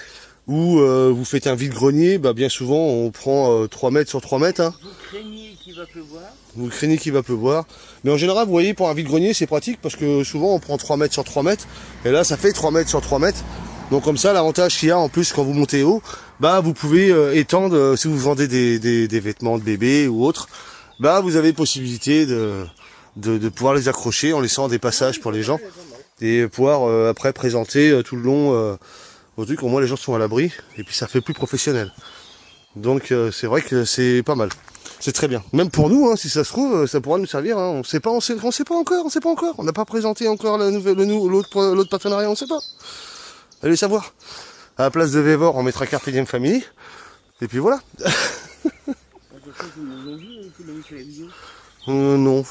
où vous faites un vide-grenier. Bah, bien souvent, on prend 3 mètres sur 3 mètres. Hein. Vous craignez qu'il va pleuvoir? Vous craignez qu'il va pleuvoir. Mais en général, vous voyez, pour un vide-grenier, c'est pratique, parce que souvent, on prend 3 mètres sur 3 mètres. Et là, ça fait 3 mètres sur 3 mètres. Donc comme ça, l'avantage qu'il y a en plus quand vous montez haut, bah vous pouvez étendre, si vous vendez des vêtements de bébé ou autre, bah vous avez possibilité de pouvoir les accrocher en laissant des passages pour les gens et pouvoir après présenter tout le long au truc. Au moins les gens sont à l'abri et puis ça fait plus professionnel. Donc c'est vrai que c'est pas mal. C'est très bien. Même pour nous, hein, si ça se trouve, ça pourra nous servir. Hein. On sait pas encore. On n'a pas présenté encore l'autre partenariat, on sait pas. Allez savoir. À la place de Vévor, on mettra Carpe Diem Family. Et puis voilà. Non.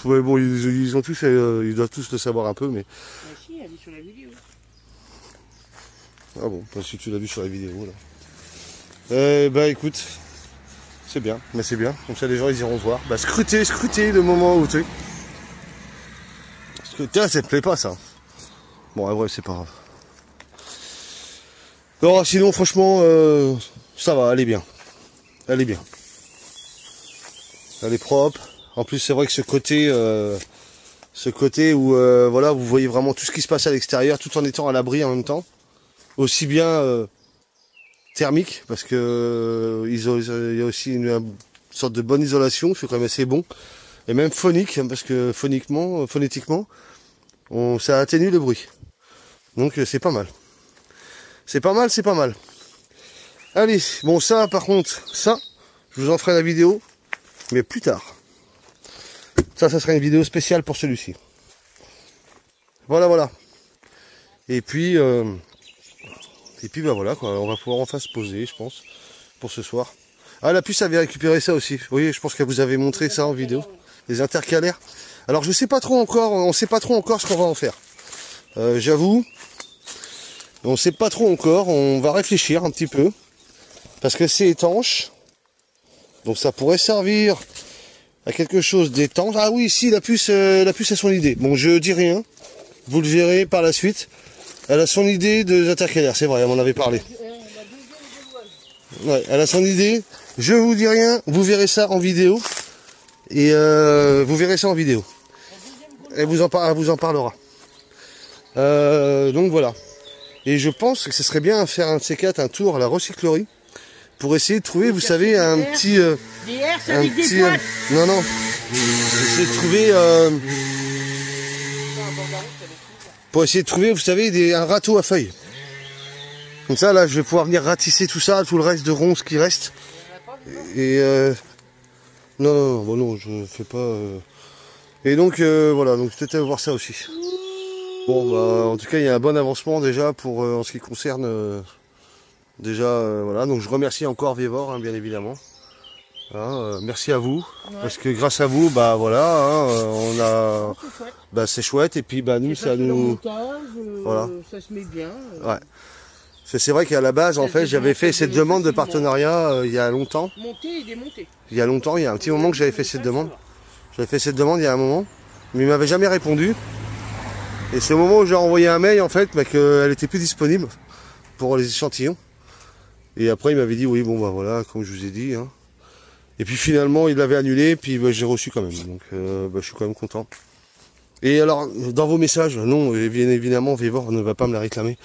Ouais, bon, ils ont tous, ils doivent tous le savoir un peu, mais. Ah si, elle est sur la vidéo. Ah bon, parce que tu l'as vu sur la vidéo là. Bah écoute, c'est bien, mais c'est bien. Comme ça, les gens ils iront voir. Bah scrutez le moment où tu. Scrutez, ça te plaît pas ça. Bon, ouais, c'est pas grave. Non, sinon, franchement, ça va, elle est bien. Elle est bien. Elle est propre. En plus, c'est vrai que ce côté où, voilà, vous voyez vraiment tout ce qui se passe à l'extérieur, tout en étant à l'abri en même temps. Aussi bien thermique, parce que il y a aussi une sorte de bonne isolation, c'est quand même assez bon. Et même phonique, parce que phonétiquement, ça atténue le bruit. Donc, c'est pas mal. C'est pas mal. Allez, bon ça par contre, ça, je vous en ferai la vidéo, mais plus tard. Ça sera une vidéo spéciale pour celui-ci. Voilà. Et puis bah voilà quoi, on va pouvoir enfin se poser, je pense, pour ce soir. Ah la puce avait récupéré ça aussi. Vous voyez, je pense qu'elle vous avait montré ça en vidéo. Les intercalaires. Alors je sais pas trop encore, on sait pas trop encore ce qu'on va en faire. J'avoue. On sait pas trop encore, on va réfléchir un petit peu. Parce que c'est étanche. Donc ça pourrait servir à quelque chose d'étanche. Ah oui, si, la puce a son idée. Bon, je dis rien. Vous le verrez par la suite. Elle a son idée des intercalaires, c'est vrai, elle m'en avait parlé. Ouais, elle a son idée. Je vous dis rien, vous verrez ça en vidéo. Et vous verrez ça en vidéo. Elle vous en parlera. Donc voilà. Et je pense que ce serait bien de faire un de ces quatre, un tour à la recyclerie, pour essayer de trouver, vous savez, un petit... Des herses avec des poils. non. Essayer de trouver... pour essayer de trouver, vous savez, un râteau à feuilles. Comme ça, là, je vais pouvoir venir ratisser tout ça, tout le reste de ronces qui reste. Et... non, je fais pas... Et donc, voilà, donc peut-être voir ça aussi. Bon, bah, en tout cas, il y a un bon avancement déjà pour en ce qui concerne voilà. Donc, je remercie encore Vévor, hein, bien évidemment. Hein, merci à vous, parce que grâce à vous, bah voilà, hein, on a, bah c'est chouette. Et puis, bah nous, ça nous, montage, voilà, ça se met bien. Ouais. C'est vrai qu'à la base, en fait, j'avais fait cette demande de partenariat il y a longtemps. Monter et démonter. Il y a longtemps, il y a un petit moment que j'avais fait cette demande. J'avais fait cette demande il y a un moment, mais il m'avait jamais répondu. Et c'est au moment où j'ai envoyé un mail en fait, mais qu'elle était plus disponible pour les échantillons. Et après il m'avait dit oui bon bah voilà, comme je vous ai dit. Hein. Et puis finalement il l'avait annulé, puis bah, j'ai reçu quand même. Donc bah, je suis quand même content. Et alors dans vos messages, non, bien évidemment Vévor ne va pas me la réclamer.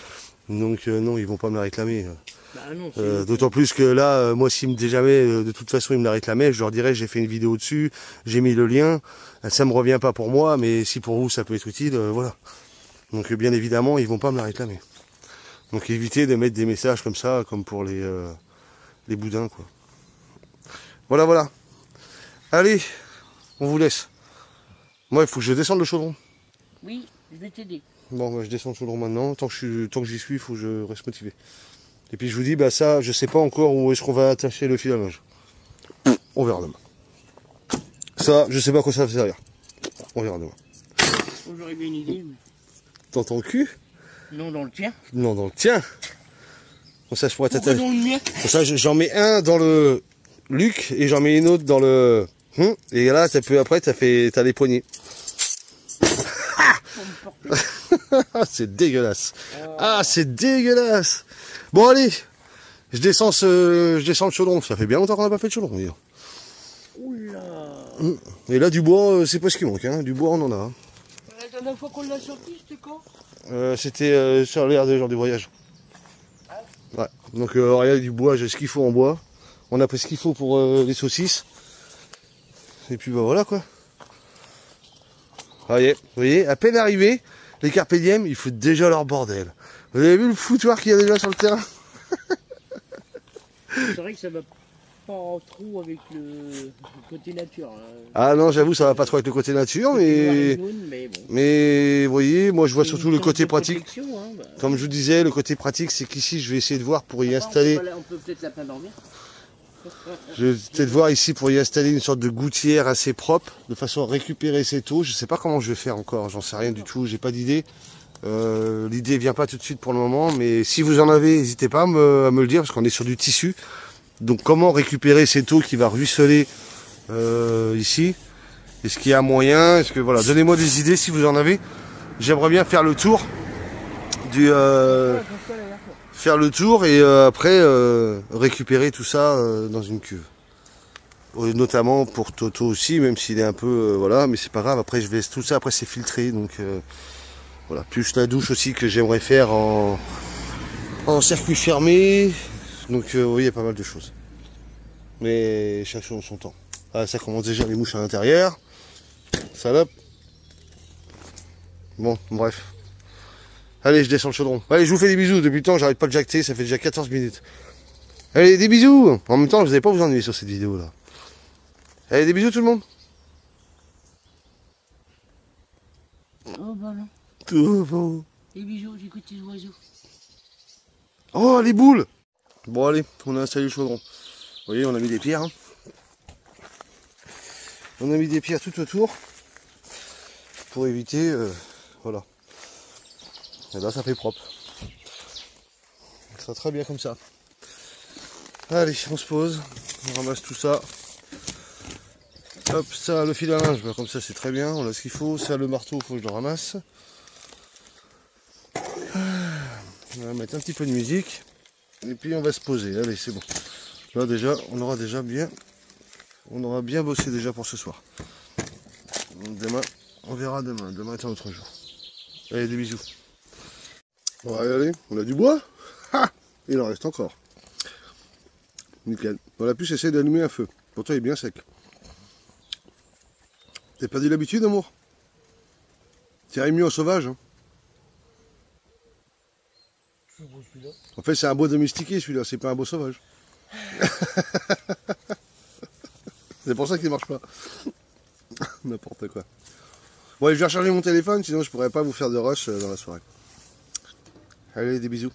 Donc non, ils vont pas me la réclamer. Bah, d'autant plus que là, moi si jamais de toute façon ils me la réclamaient, je leur dirais j'ai fait une vidéo dessus, j'ai mis le lien. Ça me revient pas pour moi, mais si pour vous ça peut être utile, voilà. Donc bien évidemment, ils vont pas me la réclamer. Donc évitez de mettre des messages comme ça, comme pour les boudins, quoi. Voilà. Allez, on vous laisse. Moi, il faut que je descende le chaudron. Oui, je vais t'aider. Bon, bah, je descends le chaudron maintenant. Tant que j'y suis, il faut que je reste motivé. Et puis je vous dis, bah ça, je sais pas encore où est-ce qu'on va attacher le fil à linge. On verra demain. Ça, je sais pas à quoi ça va servir. On verra demain. J'aurais bien une idée. Mais... Dans ton cul? Non, dans le tien. Non, dans le tien. Comme ça, je pourrais Pourquoi t'attacher. dans le mien? Comme ça, j'en mets un dans le Luc et j'en mets une autre dans le... Et là, après, t'as les poignets. C'est dégueulasse. Ah, c'est dégueulasse. Bon, allez. Je descends le chaudron. Ça fait bien longtemps qu'on n'a pas fait de chaudron, d'ailleurs. Oula. Et là, du bois, c'est pas ce qui manque. Hein. Du bois, on en a. Hein. La dernière fois qu'on l'a sorti, c'était quand? C'était sur l'air des gens du voyage. Ouais. Donc, regarde, du bois, j'ai ce qu'il faut en bois. On a pris ce qu'il faut pour les saucisses. Et puis, bah voilà, quoi. Voyez, vous voyez, à peine arrivé, les carpe diem, ils foutent déjà leur bordel. Vous avez vu le foutoir qu'il y a déjà sur le terrain? C'est vrai que ça va pas trop avec le côté nature. Hein. Ah non, j'avoue, ça va pas trop avec le côté nature, mais... Mais vous voyez, moi je vois surtout le côté pratique. Hein, bah... Comme je vous disais, le côté pratique, c'est qu'ici, je vais essayer de voir pour y installer... On peut peut-être la peine dormir. Je vais peut-être voir ici pour y installer une sorte de gouttière assez propre, de façon à récupérer cette eau. Je sais pas comment je vais faire encore, j'en sais rien du tout, j'ai pas d'idée. L'idée vient pas tout de suite pour le moment, mais si vous en avez, n'hésitez pas à me le dire, parce qu'on est sur du tissu. Donc comment récupérer cette eau qui va ruisseler ici? Est-ce qu'il y a moyen? Est-ce que voilà, donnez-moi des idées si vous en avez. J'aimerais bien faire le tour du et après récupérer tout ça dans une cuve. Notamment pour Toto aussi, même s'il est un peu voilà, mais c'est pas grave. Après je laisse tout ça, après c'est filtré, donc voilà. Plus la douche aussi que j'aimerais faire en circuit fermé. Donc oui, il y a pas mal de choses. Mais chaque chose en son temps. Ah, ça commence déjà les mouches à l'intérieur. Salope. Bon, bref. Allez, je descends le chaudron. Allez, je vous fais des bisous. Depuis le temps, j'arrête pas de jacter. Ça fait déjà 14 minutes. Allez, des bisous. En même temps, vous n'allez pas vous ennuyer sur cette vidéo là. Allez, des bisous tout le monde. Oh bah non. Tout bon. Les bijoux, j'écoute les oiseaux. Oh, les boules. Bon, allez, on a installé le chaudron. Vous voyez, on a mis des pierres. Hein. On a mis des pierres tout autour. Pour éviter... voilà. Et là, ça fait propre. Ça sera très bien comme ça. Allez, on se pose. On ramasse tout ça. Hop, ça, le fil à linge, bah, comme ça, c'est très bien. On a ce qu'il faut. Ça, le marteau, il faut que je le ramasse. On va mettre un petit peu de musique. Et puis, on va se poser. Allez, c'est bon. Là, déjà, on aura bien bossé déjà pour ce soir. Donc, demain, on verra demain. Demain est un autre jour. Allez, des bisous. Bon, allez, on a du bois. Ha! Il en reste encore. Nickel. On a pu essayer d'allumer un feu. Pourtant, il est bien sec. T'as perdu l'habitude, amour? T'irais mieux en sauvage. Hein. En fait, c'est un bois domestiqué, celui-là. C'est pas un bois sauvage. C'est pour ça qu'il marche pas. N'importe quoi. Bon, allez, je vais recharger mon téléphone, sinon je pourrais pas vous faire de rush dans la soirée. Allez, des bisous.